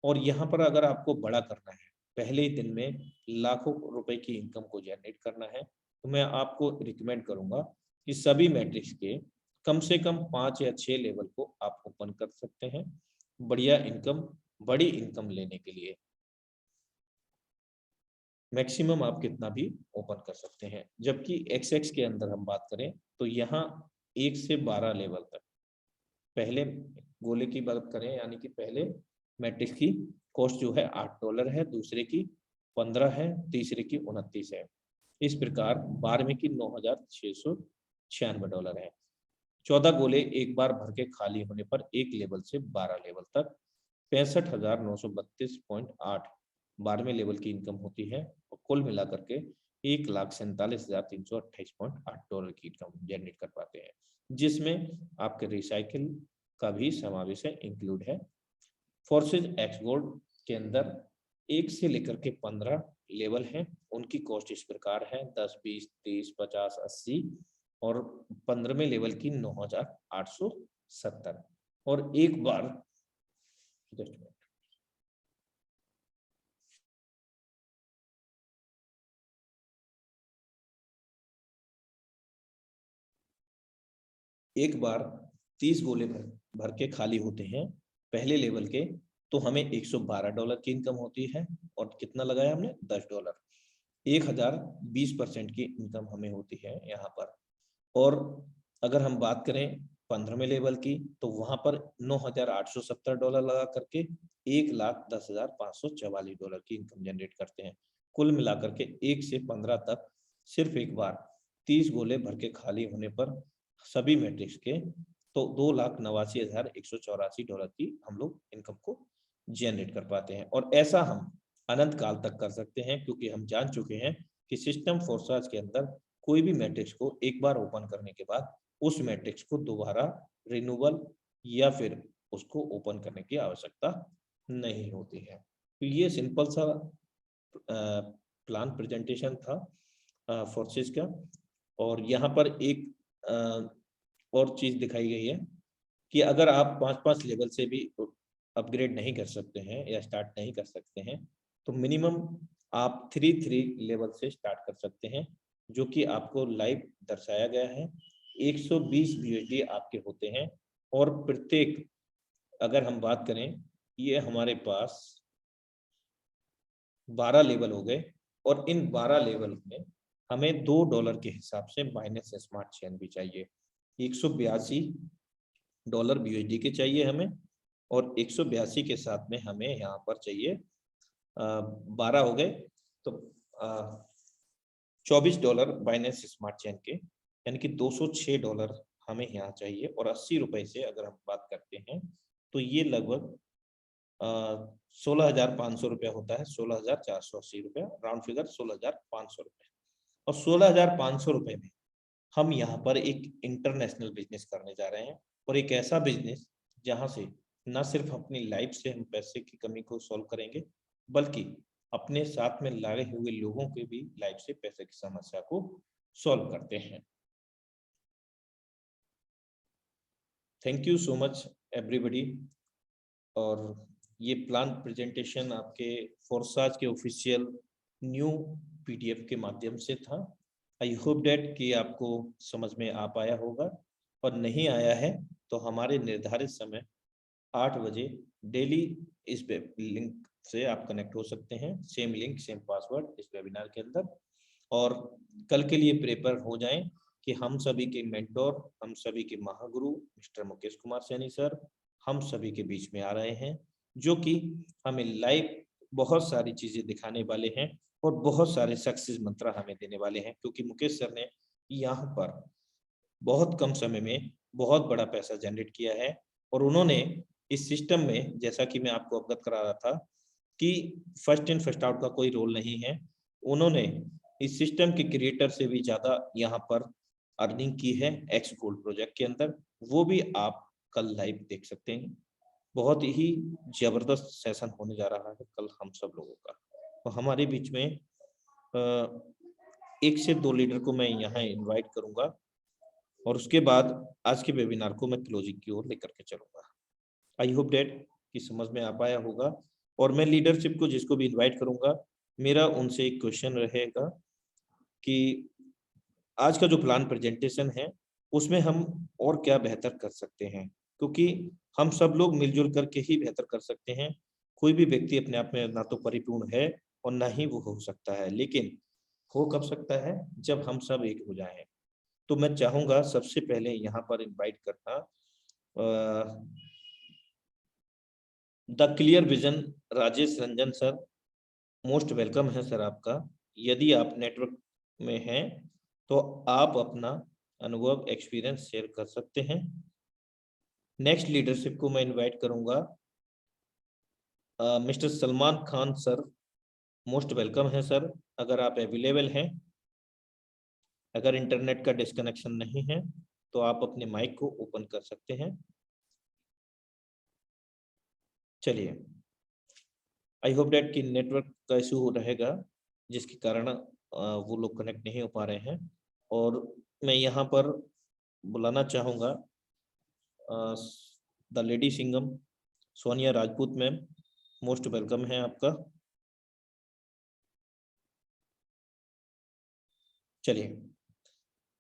S2: और यहाँ पर अगर आपको बड़ा करना है, पहले ही दिन में लाखों रुपए की इनकम को जनरेट करना है, तो मैं आपको रिकमेंड करूंगा कि सभी मैट्रिक्स के कम से कम 5 या 6 लेवल को आप ओपन कर सकते हैं बढ़िया इनकम, बड़ी इनकम लेने के लिए। मैक्सिमम आप कितना भी ओपन कर सकते हैं। जबकि XX के अंदर हम बात करें तो यहाँ 1 से 12 लेवल तक, पहले गोले की बात करें यानी कि पहले मैट्रिक्स की कॉस्ट जो है $8 है, दूसरे की 15 है, तीसरे की 29 है। इस प्रकार 12वें की $9,696 है। 14 गोले एक बार भर के खाली होने पर एक लेवल से 12 लेवल तक 65,932.8 12वें लेवल की इनकम होती है और कुल मिलाकर के $1,47,328.8 की इनकम जनरेट कर पाते हैं, जिसमें आपके रिसाइकिल का भी समावेश है, इंक्लूड है। फोर्सेज एक्स गोल्ड के अंदर 1 से लेकर के 15 लेवल हैं। उनकी कॉस्ट इस प्रकार है 10, 20, 30, 50, 80 और 15वें लेवल की 9,870। और एक बार एक बार 30 गोले भर के खाली होते हैं पहले लेवल के, तो हमें $112 की इनकम होती है। और कितना लगाया हमने? $10। 1020% की इनकम हमें होती है यहाँ पर। और अगर हम बात करें 15वें लेवल की, तो वहां पर $9,870 लगा करके $1,10,544 की इनकम जनरेट करते हैं। कुल मिलाकर के 1 से 15 तक सिर्फ एक बार 30 गोले भर के खाली होने पर सभी मैट्रिक्स के तो $2,89,184 की हम लोग इनकम को जनरेट कर पाते हैं। और ऐसा हम अनंत काल तक कर सकते हैं, क्योंकि हम जान चुके हैं कि सिस्टम फोर्साज के अंदर कोई भी मैट्रिक्स को एक बार ओपन करने के बाद उस मैट्रिक्स को दोबारा रिन्यूअल या फिर उसको ओपन करने की आवश्यकता नहीं होती है। तो ये सिंपल सा प्लान प्रेजेंटेशन था फोर्सेस का। और यहाँ पर एक और चीज दिखाई गई है कि अगर आप 5-5 लेवल से भी अपग्रेड नहीं कर सकते हैं या स्टार्ट नहीं कर सकते हैं, तो मिनिमम आप 3 लेवल से स्टार्ट कर सकते हैं, जो कि आपको लाइव दर्शाया गया है। 120 BUSD आपके होते हैं और प्रत्येक, अगर हम बात करें, ये हमारे पास 12 लेवल हो गए और इन 12 लेवल में हमें $2 के हिसाब से माइनस स्मार्ट चेन भी चाहिए। $182 BUSD के चाहिए हमें और 182 के साथ में हमें यहाँ पर चाहिए 12 हो गए तो $24 माइनस स्मार्ट चेन के, यानी कि $206 हमें यहाँ चाहिए। और 80 रुपए से अगर हम बात करते हैं तो ये लगभग 16,500 रुपया होता है। 16,480 रुपया, राउंड फिगर 16,500 रुपये। और 16,500 रुपये में हम यहाँ पर एक इंटरनेशनल बिजनेस करने जा रहे हैं, और एक ऐसा बिजनेस जहाँ से न सिर्फ अपनी लाइफ से हम पैसे की कमी को सॉल्व करेंगे, बल्कि अपने साथ में लगे हुए लोगों के भी लाइफ से पैसे की समस्या को सॉल्व करते हैं। Thank you so much everybody. और ये प्लान प्रेजेंटेशन आपके फोर्साज के ऑफिशियल न्यू PDF के माध्यम से था। आई होप डेट कि आपको समझ में आ पाया होगा, और नहीं आया है तो हमारे निर्धारित समय 8 बजे डेली इस लिंक से आप कनेक्ट हो सकते हैं। सेम लिंक सेम पासवर्ड इस वेबिनार के अंदर। और कल के लिए प्रिपेयर हो जाएं कि हम सभी के मेंटोर, हम सभी के महागुरु मिस्टर मुकेश कुमार सैनी सर हम सभी के बीच में आ रहे हैं, जो कि हमें लाइव बहुत सारी चीजें दिखाने वाले हैं और बहुत सारे सक्सेस मंत्र हमें देने वाले हैं। क्योंकि मुकेश सर ने यहाँ पर बहुत कम समय में बहुत बड़ा पैसा जनरेट किया है, और उन्होंने इस सिस्टम में, जैसा कि मैं आपको अवगत करा रहा था कि फर्स्ट इन फर्स्ट आउट का कोई रोल नहीं है, उन्होंने इस सिस्टम के क्रिएटर से भी ज्यादा यहाँ पर अर्निंग की है एक्स गोल्ड प्रोजेक्ट के अंदर। वो भी आप कल लाइव देख सकते हैं। बहुत ही जबरदस्त सेशन होने जा रहा है कल हम सब लोगों का। तो हमारे बीच में 1 से 2 लीडर को मैं यहाँ इनवाइट करूंगा, और उसके बाद आज के वेबिनार को मैं क्लोजिंग की ओर लेकर के चलूंगा। आई होप डेट कि समझ में आ पाया होगा। और मैं लीडरशिप को जिसको भी इनवाइट करूंगा, मेरा उनसे एक क्वेश्चन रहेगा कि आज का जो प्लान प्रेजेंटेशन है उसमें हम और क्या बेहतर कर सकते हैं, क्योंकि हम सब लोग मिलजुल करके ही बेहतर कर सकते हैं। कोई भी व्यक्ति अपने आप में ना तो परिपूर्ण है और ना ही वो हो सकता है, लेकिन हो कब सकता है? जब हम सब एक हो जाएं। तो मैं चाहूंगा सबसे पहले यहाँ पर इनवाइट करना the clear vision Rajesh Ranjan sir. Most welcome है सर आपका। यदि आप नेटवर्क में हैं तो आप अपना अनुभव एक्सपीरियंस शेयर कर सकते हैं। नेक्स्ट लीडरशिप को मैं इनवाइट करूंगा mister Salman Khan sir, most welcome है सर, अगर आप अवेलेबल हैं। अगर इंटरनेट का डिस्कनेक्शन नहीं है तो आप अपने माइक को ओपन कर सकते हैं। चलिए, आई होप डेट कि नेटवर्क का इशू रहेगा जिसके कारण वो लोग कनेक्ट नहीं हो पा रहे हैं। और मैं यहाँ पर बुलाना चाहूँगा the lady Singham Sonia Rajput ma'am, most welcome है आपका। चलिए,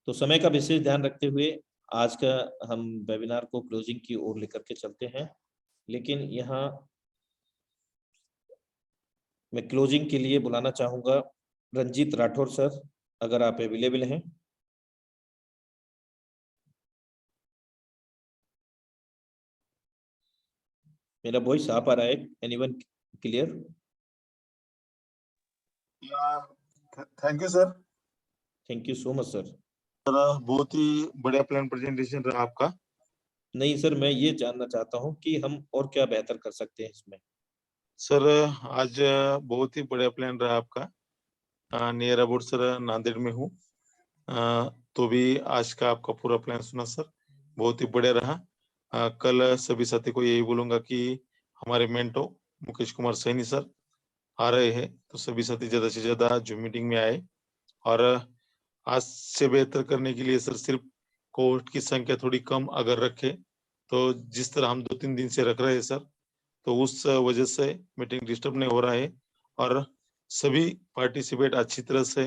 S2: तो समय का विशेष ध्यान रखते हुए आज का हम वेबिनार को क्लोजिंग की ओर लेकर के चलते हैं। लेकिन यहाँ मैं क्लोजिंग के लिए बुलाना चाहूँगा रंजीत राठौर सर, अगर आप अवेलेबल हैं। मेरा वॉइस आ पा रहा है? Anyone clear?
S1: Thank you sir.
S2: Thank you so much sir.
S1: बहुत ही बढ़िया प्लान प्रेजेंटेशन रहा आपका।
S2: नहीं सर, मैं ये जानना चाहता हूँ कि हम और क्या बेहतर कर सकते हैं इसमें।
S1: सर आज बहुत ही बढ़िया प्लान रहा आपका। नियर अबाउट सर नांदेड़ में हूँ, तो भी आज का आपका पूरा प्लान सुना सर, बहुत ही बढ़िया रहा। कल सभी साथी को यही बोलूंगा कि हमारे मेंटो मुकेश कुमार सैनी सर आ रहे हैं, तो सभी साथी ज्यादा से ज्यादा जूम मीटिंग में आए। और आज से बेहतर करने के लिए सर सिर्फ कोर्ट की संख्या थोड़ी कम अगर रखे, तो जिस तरह हम 2-3 दिन से रख रहे हैं सर, तो उस वजह से मीटिंग डिस्टर्ब नहीं हो रहा है और सभी पार्टिसिपेट अच्छी तरह से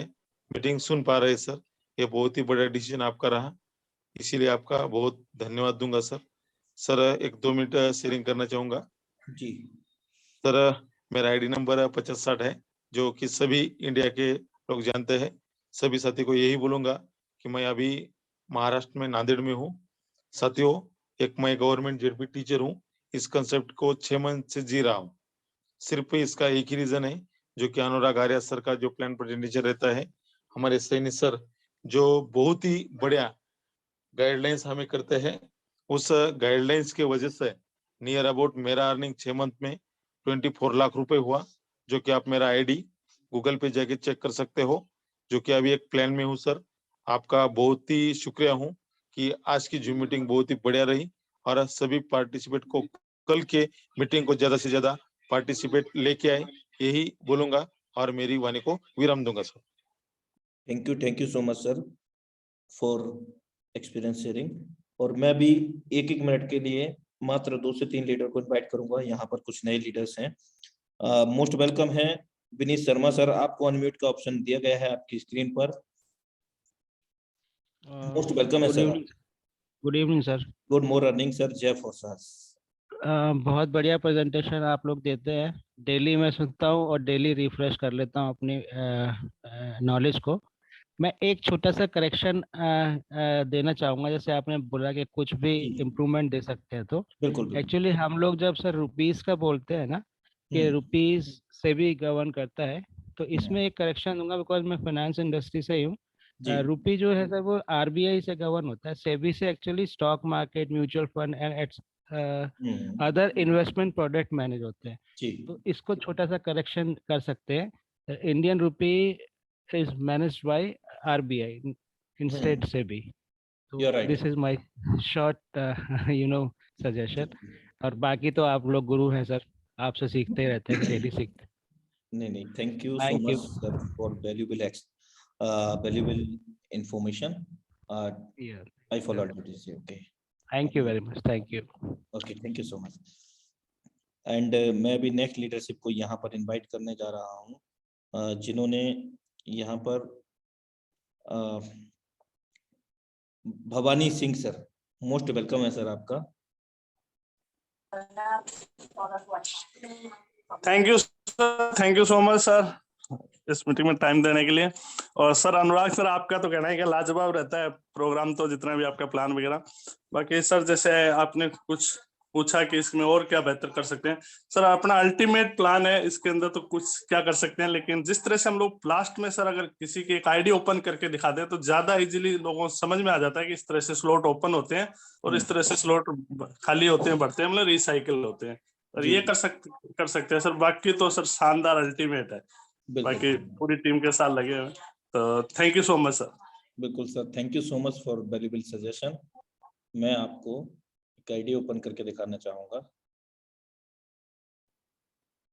S1: मीटिंग सुन पा रहे हैं सर। ये बहुत ही बड़ा डिसीजन आपका रहा, इसीलिए आपका बहुत धन्यवाद दूंगा सर। सर 1-2 मिनट शेयरिंग करना चाहूंगा
S2: जी
S1: सर। मेरा आईडी नंबर 5060 है, जो कि सभी इंडिया के लोग जानते हैं। सभी साथी को यही बोलूंगा कि मैं अभी महाराष्ट्र में नांदेड़ में हूँ। साथियों, एक मैं गवर्नमेंट जेडपी टीचर हूँ, इस कंसेप्ट को 6 मंथ से जी रहा हूँ। सिर्फ इसका एक ही रीजन है, जो कि अनुराग आर्या सर का जो प्लान प्रेजेंटेशन रहता है, हमारे सैनी सर जो बहुत ही बढ़िया गाइडलाइंस हमें करते हैं, उस गाइडलाइंस के वजह से नियर अबाउट मेरा अर्निंग 6 मंथ में 24 लाख रुपए हुआ, जो कि आप मेरा आईडी गूगल पे जाके चेक कर सकते हो, जो कि अभी एक प्लान में हूँ सर। आपका बहुत ही शुक्रिया हूँ कि आज की जूम मीटिंग बहुत ही बढ़िया रही और सभी पार्टिसिपेट को कल के मीटिंग को ज्यादा से ज्यादा पार्टिसिपेट लेके आए, यही बोलूंगा और मेरी वाणी को विराम दूंगा sir.
S2: Thank you so much sir for experience sharing. और मैं भी 1-1 मिनट के लिए मात्र 2 से 3 लीडर को इनवाइट करूंगा। यहाँ पर कुछ नए लीडर्स हैं। मोस्ट वेलकम है विनीत शर्मा सर, आपको अनम्यूट का ऑप्शन दिया गया है आपकी स्क्रीन पर। मोस्ट वेलकम है sir.
S3: Good evening sir.
S2: Good morning sir, जय फोर्सास।
S3: बहुत बढ़िया प्रेजेंटेशन आप लोग देते हैं। डेली मैं सुनता हूँ और डेली रिफ्रेश कर लेता हूँ अपनी नॉलेज को। मैं एक छोटा सा करेक्शन देना चाहूँगा। जैसे आपने बोला कि कुछ भी इम्प्रूवमेंट दे सकते हैं, तो
S2: बिल्कुल
S3: एक्चुअली हम लोग जब सर रुपीस का बोलते हैं ना, कि रुपीस से भी गवर्न करता है, तो इसमें एक करेक्शन दूंगा, बिकॉज मैं फाइनेंस इंडस्ट्री से ही हूँ। रुपी जो है सर वो आरबीआई से गवर्न होता है, सेबी से actually stock market, mutual fund and other investment product manage होते हैं। तो इसको छोटा सा करेक्शन कर सकते हैं। Indian rupee is managed by RBI instead SEBI. तो this is my short suggestion. और बाकी तो आप लोग गुरु हैं सर, आपसे सीखते रहते हैं, डेली सीखते हैं।
S2: नहीं, thank you so much sir for valuable information. I follow this. Okay,
S3: thank you very much. Thank you.
S2: Okay, thank you so much. And मैं भी नेक्स्ट लीडरशिप को यहाँ पर इनवाइट करने जा रहा हूँ, जिन्होंने यहाँ पर Bhavani Singh sir, most welcome है सर आपका।
S4: Thank you sir, thank you so much sir इस मीटिंग में टाइम देने के लिए। और सर अनुराग सर, आपका तो कहना है कि लाजवाब रहता है प्रोग्राम, तो जितना भी आपका प्लान वगैरह। बाकी सर जैसे आपने कुछ पूछा कि इसमें और क्या बेहतर कर सकते हैं, सर अपना अल्टीमेट प्लान है इसके अंदर तो कुछ क्या कर सकते हैं, लेकिन जिस तरह से हम लोग लास्ट में सर अगर किसी की एक आईडी ओपन करके दिखा दें तो ज्यादा इजीली लोगों को समझ में आ जाता है कि इस तरह से स्लॉट ओपन होते हैं और इस तरह से स्लॉट खाली होते हैं, बढ़ते हैं, मतलब रिसाइकिल होते हैं। और
S2: जी,
S4: ये कर सकते हैं सर। बाकी तो सर शानदार अल्टीमेट है, बाकी
S2: बिल्कुल
S4: पूरी टीम के साथ लगे हुए हैं। तो thank you so much sir.
S2: बिल्कुल sir, thank you so much for valuable suggestion. मैं आपको एक आईडी ओपन करके दिखाना चाहूंगा।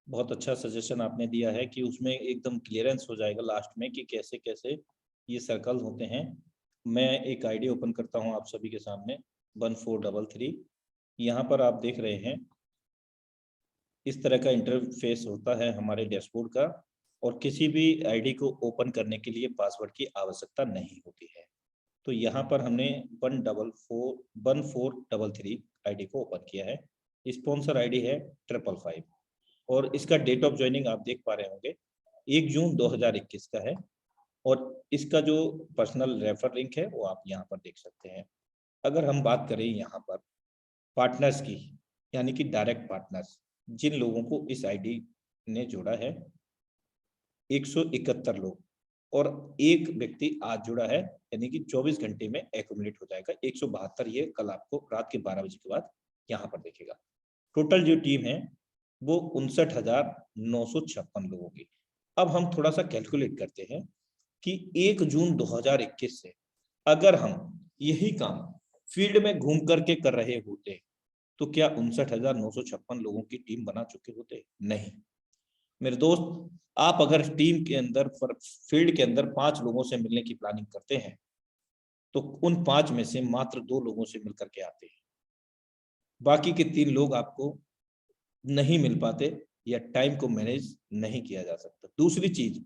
S2: बहुत अच्छा सजेशन आपने दिया है कि उसमें एकदम क्लियरेंस हो जाएगा लास्ट में कि कैसे कैसे ये सर्कल होते हैं। मैं एक आईडी ओपन करता हूं आप सभी के सामने, 1433। यहाँ पर आप देख रहे हैं इस तरह का इंटरफेस होता है हमारे डैशबोर्ड का, और किसी भी आईडी को ओपन करने के लिए पासवर्ड की आवश्यकता नहीं होती है। तो यहाँ पर हमने 1433 आईडी को ओपन किया है। स्पॉन्सर आईडी है 555 और इसका डेट ऑफ ज्वाइनिंग आप देख पा रहे होंगे 1 जून 2021 का है। और इसका जो पर्सनल रेफर लिंक है वो आप यहाँ पर देख सकते हैं। अगर हम बात करें यहाँ पर पार्टनर्स की, यानी कि डायरेक्ट पार्टनर्स, जिन लोगों को इस आईडी ने जोड़ा है 171 लोग, और एक व्यक्ति आज जुड़ा है, यानी कि 24 घंटे में एक्यूमुलेट हो जाएगा 172। ये कल आपको रात के 12 बजे के बाद यहाँ पर देखेगा। टोटल जो टीम है वो 59,956 लोगों की। अब हम थोड़ा सा कैलकुलेट करते हैं कि 1 जून 2021 से अगर हम यही काम फील्ड में घूम करके कर रहे होते तो क्या 59,956 लोगों की टीम बना चुके होते? नहीं मेरे दोस्त। आप अगर टीम के अंदर फील्ड के अंदर 5 लोगों से मिलने की प्लानिंग करते हैं तो उन 5 में से मात्र 2 लोगों से मिलकर के आते हैं, बाकी के 3 लोग आपको नहीं मिल पाते या टाइम को मैनेज नहीं किया जा सकता। दूसरी चीज,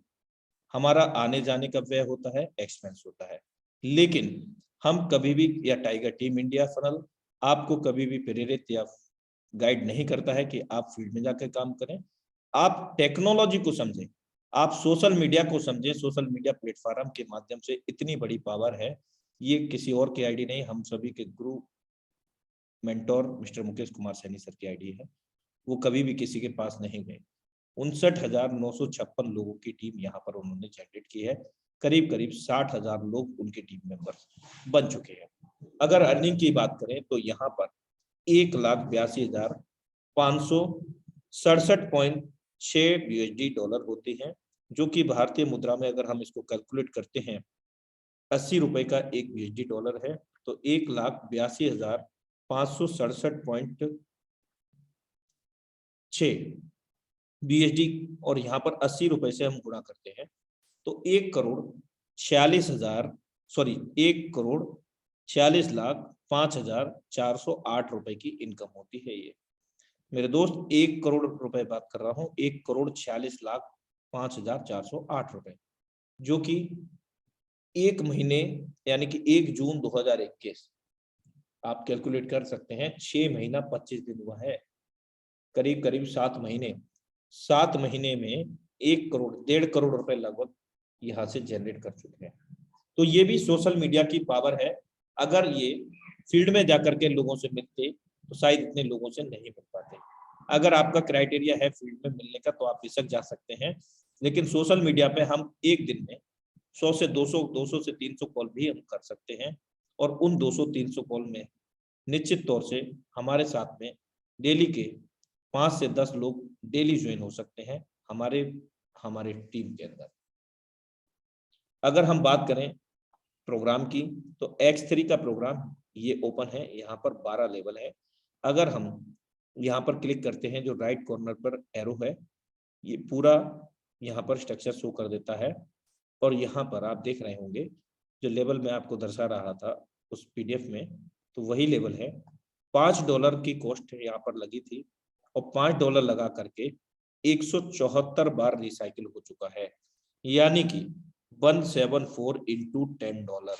S2: हमारा आने जाने का व्यय होता है, एक्सपेंस होता है, लेकिन हम कभी भी, या टाइगर टीम इंडिया फनल आपको कभी भी प्रेरित या गाइड नहीं करता है कि आप फील्ड में जाकर काम करें। आप टेक्नोलॉजी को समझें, आप सोशल मीडिया को समझें। सोशल मीडिया प्लेटफॉर्म के माध्यम से इतनी बड़ी पावर है, ये किसी और की आईडी नहीं, हम सभी के गुरु mentor mister Mukesh Kumar Saini sir की आईडी है। वो कभी भी किसी के पास नहीं गए। 59,956 लोगों की टीम यहाँ पर उन्होंने जनरेट की है। करीब करीब 60,000 लोग उनके टीम मेंबर्स बन चुके हैं। अगर अर्निंग की बात करें तो यहाँ पर 1,82,567.6 USD डॉलर होती हैं, जो कि भारतीय मुद्रा में अगर हम इसको कैलकुलेट करते हैं 80 रुपए का एक USD डॉलर है, तो 1,82,567.6 BSD, और यहाँ पर 80 रुपए से हम गुणा करते हैं तो 1,46,05,408 रुपए की इनकम होती है। ये मेरे दोस्त 1 करोड़ रुपए बात कर रहा हूँ, 1,46,05,408 रुपए, जो कि एक महीने यानी कि 1 जून 2021 आप कैलकुलेट कर सकते हैं 6 महीना 25 दिन हुआ है, करीब करीब 7 महीने। 7 महीने में 1 करोड़ 1.5 करोड़ रुपए लगभग यहाँ से जनरेट कर चुके हैं। तो ये भी सोशल मीडिया की पावर है। अगर ये फील्ड में जाकर के लोगों से मिलते तो शायद इतने लोगों से नहीं मिल पाते। अगर आपका क्राइटेरिया है फील्ड में मिलने का तो आप बेशक जा सकते हैं, लेकिन सोशल मीडिया पे हम एक दिन में 100 से 200 200 से 300 कॉल भी हम कर सकते हैं, और उन 200-300 कॉल में निश्चित तौर से हमारे साथ में डेली के 5 से 10 लोग डेली ज्वाइन हो सकते हैं हमारे टीम के अंदर। अगर हम बात करें प्रोग्राम की तो X3 का प्रोग्राम ये ओपन है, यहाँ पर 12 लेवल है। अगर हम यहाँ पर क्लिक करते हैं, जो राइट कॉर्नर पर एरो है, ये पूरा यहाँ पर स्ट्रक्चर शो कर देता है। और यहाँ पर आप देख रहे होंगे जो लेवल मैं आपको दर्शा रहा था उस PDF में, तो वही लेवल है। $5 की कॉस्ट यहाँ पर लगी थी और $5 लगा करके 174 बार रिसाइकिल हो चुका है, यानी कि 174 into $10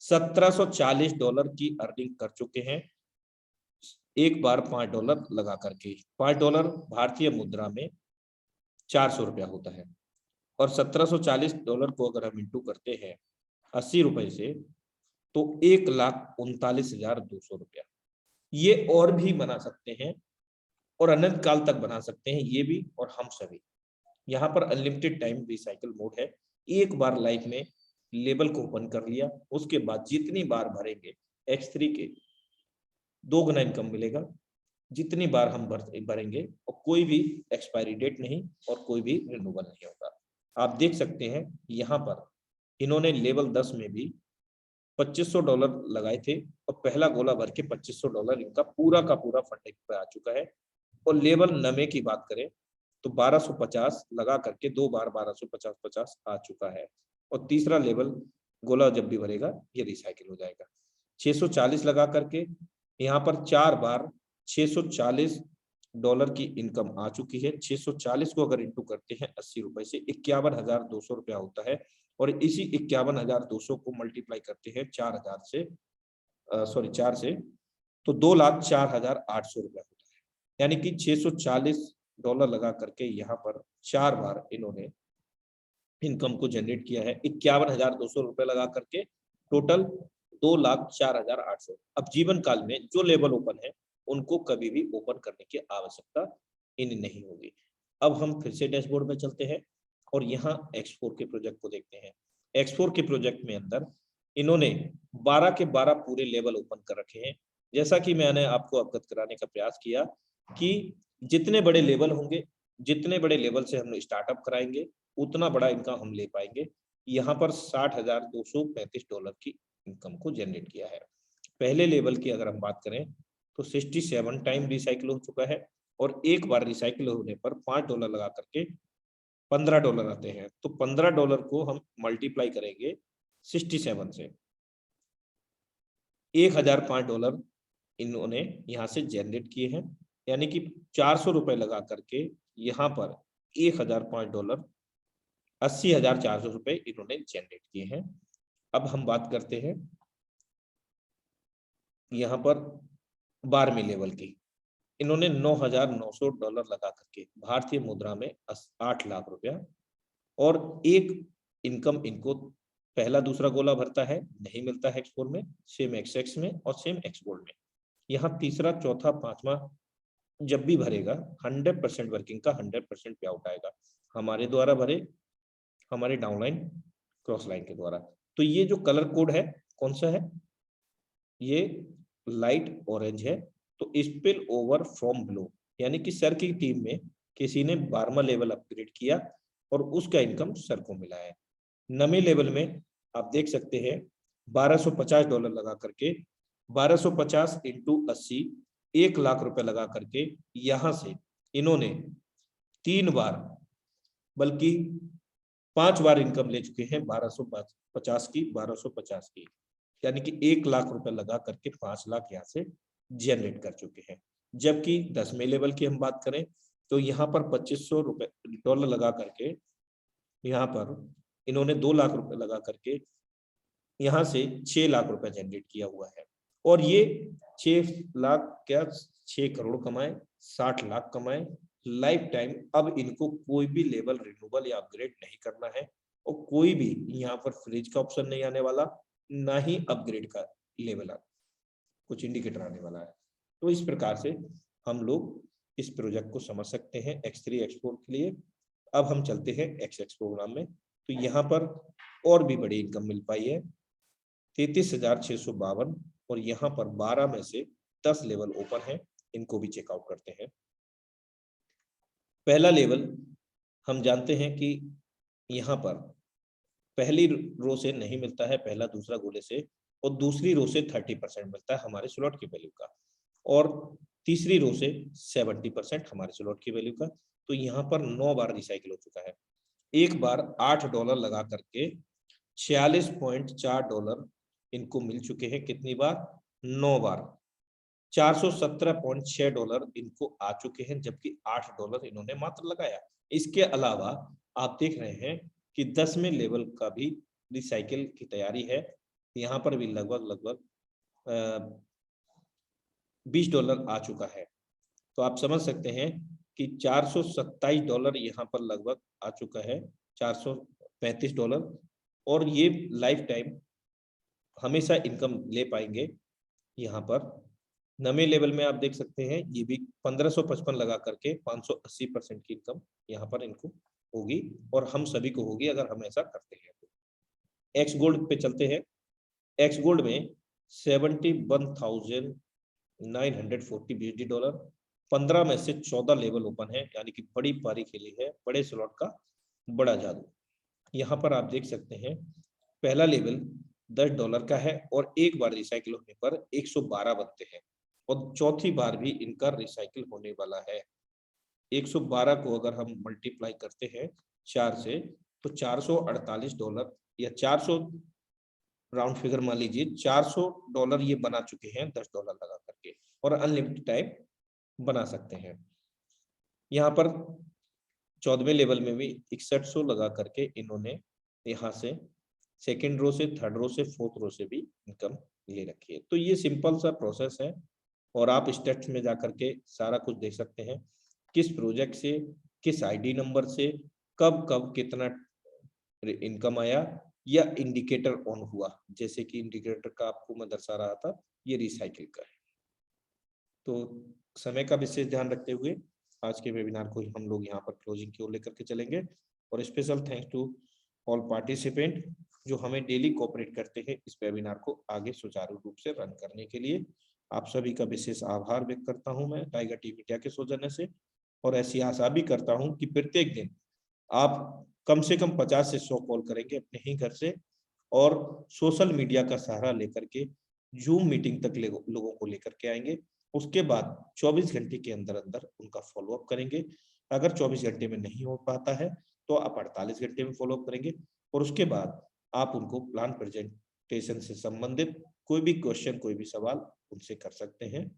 S2: $1740 की अर्निंग कर चुके हैं एक बार $5 लगा करके। $5 भारतीय मुद्रा में 400 रुपया होता है, और $1740 को अगर हम इंटू करते हैं 80 रुपए से तो 1,39,200 रुपया। ये और भी बना सकते हैं और अनंत काल तक बना सकते हैं, ये भी और हम सभी। यहाँ पर अनलिमिटेड टाइम रिसाइकिल मोड है। एक बार लाइफ में लेबल को ओपन कर लिया, उसके बाद जितनी बार भरेंगे X3 के 2 गुना इनकम मिलेगा। जितनी बार हम भरेंगे, और कोई भी एक्सपायरी डेट नहीं और कोई भी रिन्यूअल नहीं होगा। आप देख सकते हैं यहाँ पर इन्होंने लेवल 10 में भी $2500 लगाए थे और पहला गोला भर के $2500 इनका पूरा का पूरा फंडिंग पे आ चुका है। और लेवल 9 की बात करें तो 1250 लगा करके 2 बार 1250 आ चुका है। और तीसरा लेवल गोला जब भी भरेगा ये रिसाइकिल हो जाएगा। 640 लगा करके यहाँ पर 4 बार $640 की इनकम आ चुकी है। 640 को अगर इंटू करते हैं 80 रुपए से 51,200 रुपया होता है। और इसी 51,200 को मल्टीप्लाई करते हैं 4 से तो 2,04,800 रुपया होता है। यानी कि $640 लगा करके यहाँ पर 4 बार इन्होंने इनकम को जनरेट किया है। 51,200 रुपये लगा करके टोटल 2,04,800। अब जीवन काल में जो लेवल ओपन है उनको कभी भी ओपन करने की आवश्यकता इन नहीं होगी। अब हम फिर से डैशबोर्ड में चलते हैं और यहाँ X4 के प्रोजेक्ट को देखते हैं। X4 के प्रोजेक्ट में अंदर इन्होंने 12 के 12 पूरे लेवल ओपन कर रखे हैं। जैसा कि मैंने आपको अवगत कराने का प्रयास किया कि जितने बड़े लेवल होंगे, जितने बड़े लेवल से हम स्टार्टअप कराएंगे उतना बड़ा इनकम हम ले पाएंगे। यहाँ पर $60,235 की इनकम को जनरेट किया है। पहले लेवल की अगर हम बात करें तो 67 टाइम रिसाइकिल हो चुका है और एक बार रिसाइकिल होने पर $5 लगा करके $15 आते हैं। तो $15 को हम मल्टीप्लाई करेंगे 67 से, $1,005 इन्होंने यहाँ से जनरेट किए हैं। यानी कि 400 रुपए लगा करके यहाँ पर $1,005 $80,400 रुपए इन्होंने जनरेट किए हैं। अब हम बात करते हैं यहाँ पर 12वें लेवल की। इन्होंने $9,900 लगा करके भारतीय मुद्रा में 8 लाख रुपया और एक इनकम इनको पहला दूसरा गोला भरता है नहीं मिलता है X4 में, सेम XX में और सेम X-Gold में। यहाँ तीसरा चौथा पांचवा जब भी भरेगा 100% वर्किंग का 100% पे आउट आएगा। हमारे द्वारा भरे, हमारे डाउनलाइन क्रॉस लाइन के द्वारा। तो ये जो कलर कोड है कौन सा है, ये लाइट ऑरेंज है। तो स्पिल ओवर फ्रॉम ब्लू, यानी कि सर की टीम में किसी ने 12वां लेवल अपग्रेड किया और उसका इनकम सर को मिला है। 9वें लेवल में आप देख सकते हैं $1250 लगा करके 1250 इंटू 80 1 लाख रुपए लगा करके यहां से इन्होंने 3 बार बल्कि 5 बार इनकम ले चुके हैं 1250 की, यानी कि 1 लाख रुपए लगा करके 5 लाख यहाँ से जनरेट कर चुके हैं। जबकि 10वें लेवल की हम बात करें तो यहाँ पर $2500 लगा करके यहाँ पर इन्होंने 2 लाख रुपए लगा करके यहाँ से 6 लाख रुपए जनरेट किया हुआ है। और ये 6 लाख क्या 6 करोड़ कमाए, 60 लाख कमाए लाइफ टाइम। अब इनको कोई भी लेवल रिन्यूअल या अपग्रेड नहीं करना है और कोई भी यहाँ पर फ्रीज का ऑप्शन नहीं आने वाला, ना ही अपग्रेड का लेवल कुछ इंडिकेटर आने वाला है। तो इस प्रकार से हम लोग इस प्रोजेक्ट को समझ सकते हैं X3 X4 के लिए। अब हम चलते हैं XX प्रोग्राम में। तो यहाँ पर और भी बड़ी इनकम मिल पाई है 33,652 और यहाँ पर 12 में से 10 लेवल ओपन है, इनको भी चेकआउट करते हैं। पहला लेवल हम जानते हैं कि यहाँ पर पहली रो से नहीं मिलता है, पहला दूसरा गोले से, और दूसरी रो से 30% मिलता है हमारे स्लॉट की वैल्यू का, और तीसरी रो से 70% हमारे स्लॉट की वैल्यू का। तो यहाँ पर 9 बार रिसाइकिल हो चुका है। एक बार $8 लगा करके $46.4 इनको मिल चुके हैं। कितनी बार? 9 बार। $417.6 इनको आ चुके हैं, जबकि $8 इन्होंने मात्र लगाया। इसके अलावा आप देख रहे हैं कि 10वें लेवल का भी रिसाइकिल की तैयारी है। यहाँ पर भी लगभग $20 आ चुका है। तो आप समझ सकते हैं कि $427 यहाँ पर लगभग आ चुका है, $435, और ये लाइफ टाइम हमेशा इनकम ले पाएंगे। यहाँ पर 9वें लेवल में आप देख सकते हैं ये भी 1555 लगा करके 580% की इनकम यहाँ पर इनको होगी, और हम सभी को होगी अगर हम ऐसा करते हैं। X-Gold पे चलते हैं। X-Gold में $71,940 BSD, 15 में से 14 लेवल ओपन है, यानी कि बड़ी पारी खेली है, बड़े स्लॉट का बड़ा जादू। यहाँ पर आप देख सकते हैं पहला लेवल $10 का है और एक बार रिसाइकिल होने पर 112 बनते हैं और चौथी बार भी इनका रिसाइकिल होने वाला है। 112 को अगर हम मल्टीप्लाई करते हैं 4 से तो $448 या 400 राउंड फिगर मान लीजिए $400 ये बना चुके हैं $10 लगा करके, और अनलिमिटेड टाइम बना सकते हैं। यहाँ पर 14वें लेवल में भी 6100 लगा करके इन्होंने यहाँ से सेकेंड रो से, थर्ड रो से, फोर्थ रो से भी इनकम ले रखी है। तो ये सिंपल सा प्रोसेस है और आप स्टेट्स में जाकर के सारा कुछ देख सकते हैं, किस प्रोजेक्ट से, किस आईडी नंबर से, कब कब कितना इनकम आया या इंडिकेटर ऑन हुआ। जैसे कि इंडिकेटर का आपको मैं दर्शा रहा था, ये रिसाइकिल का है। तो समय का विशेष ध्यान रखते हुए आज के वेबिनार को हम लोग यहाँ पर क्लोजिंग की ओर लेकर के चलेंगे। और special thanks to all participant जो हमें डेली कोऑपरेट करते हैं इस वेबिनार को आगे सुचारू रूप से रन करने के लिए। आप सभी का विशेष आभार व्यक्त करता हूं मैं टाइगर टीवी इंडिया के सौजन्य से, और ऐसी आशा भी करता हूं कि प्रत्येक दिन आप कम से कम 50 से 100 कॉल करेंगे अपने ही घर से, और सोशल मीडिया का सहारा लेकर के जूम मीटिंग तक लोगों को लेकर के आएंगे। उसके बाद 24 घंटे के अंदर अंदर उनका फॉलोअप करेंगे। अगर 24 घंटे में नहीं हो पाता है तो आप 48 घंटे में फॉलोअप करेंगे, और उसके बाद आप उनको प्लान प्रेजेंटेशन से संबंधित कोई भी क्वेश्चन, कोई भी सवाल उनसे कर सकते हैं।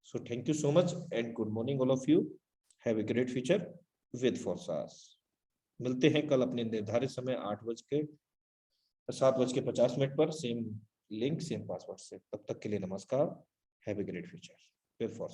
S2: So thank you so much and good morning all of you. Have a great future with Forsage. मिलते हैं कल अपने निर्धारित समय 7:50 पर, सेम लिंक सेम पासवर्ड से। तब तक के लिए नमस्कार। Have a great future with फोर्सास।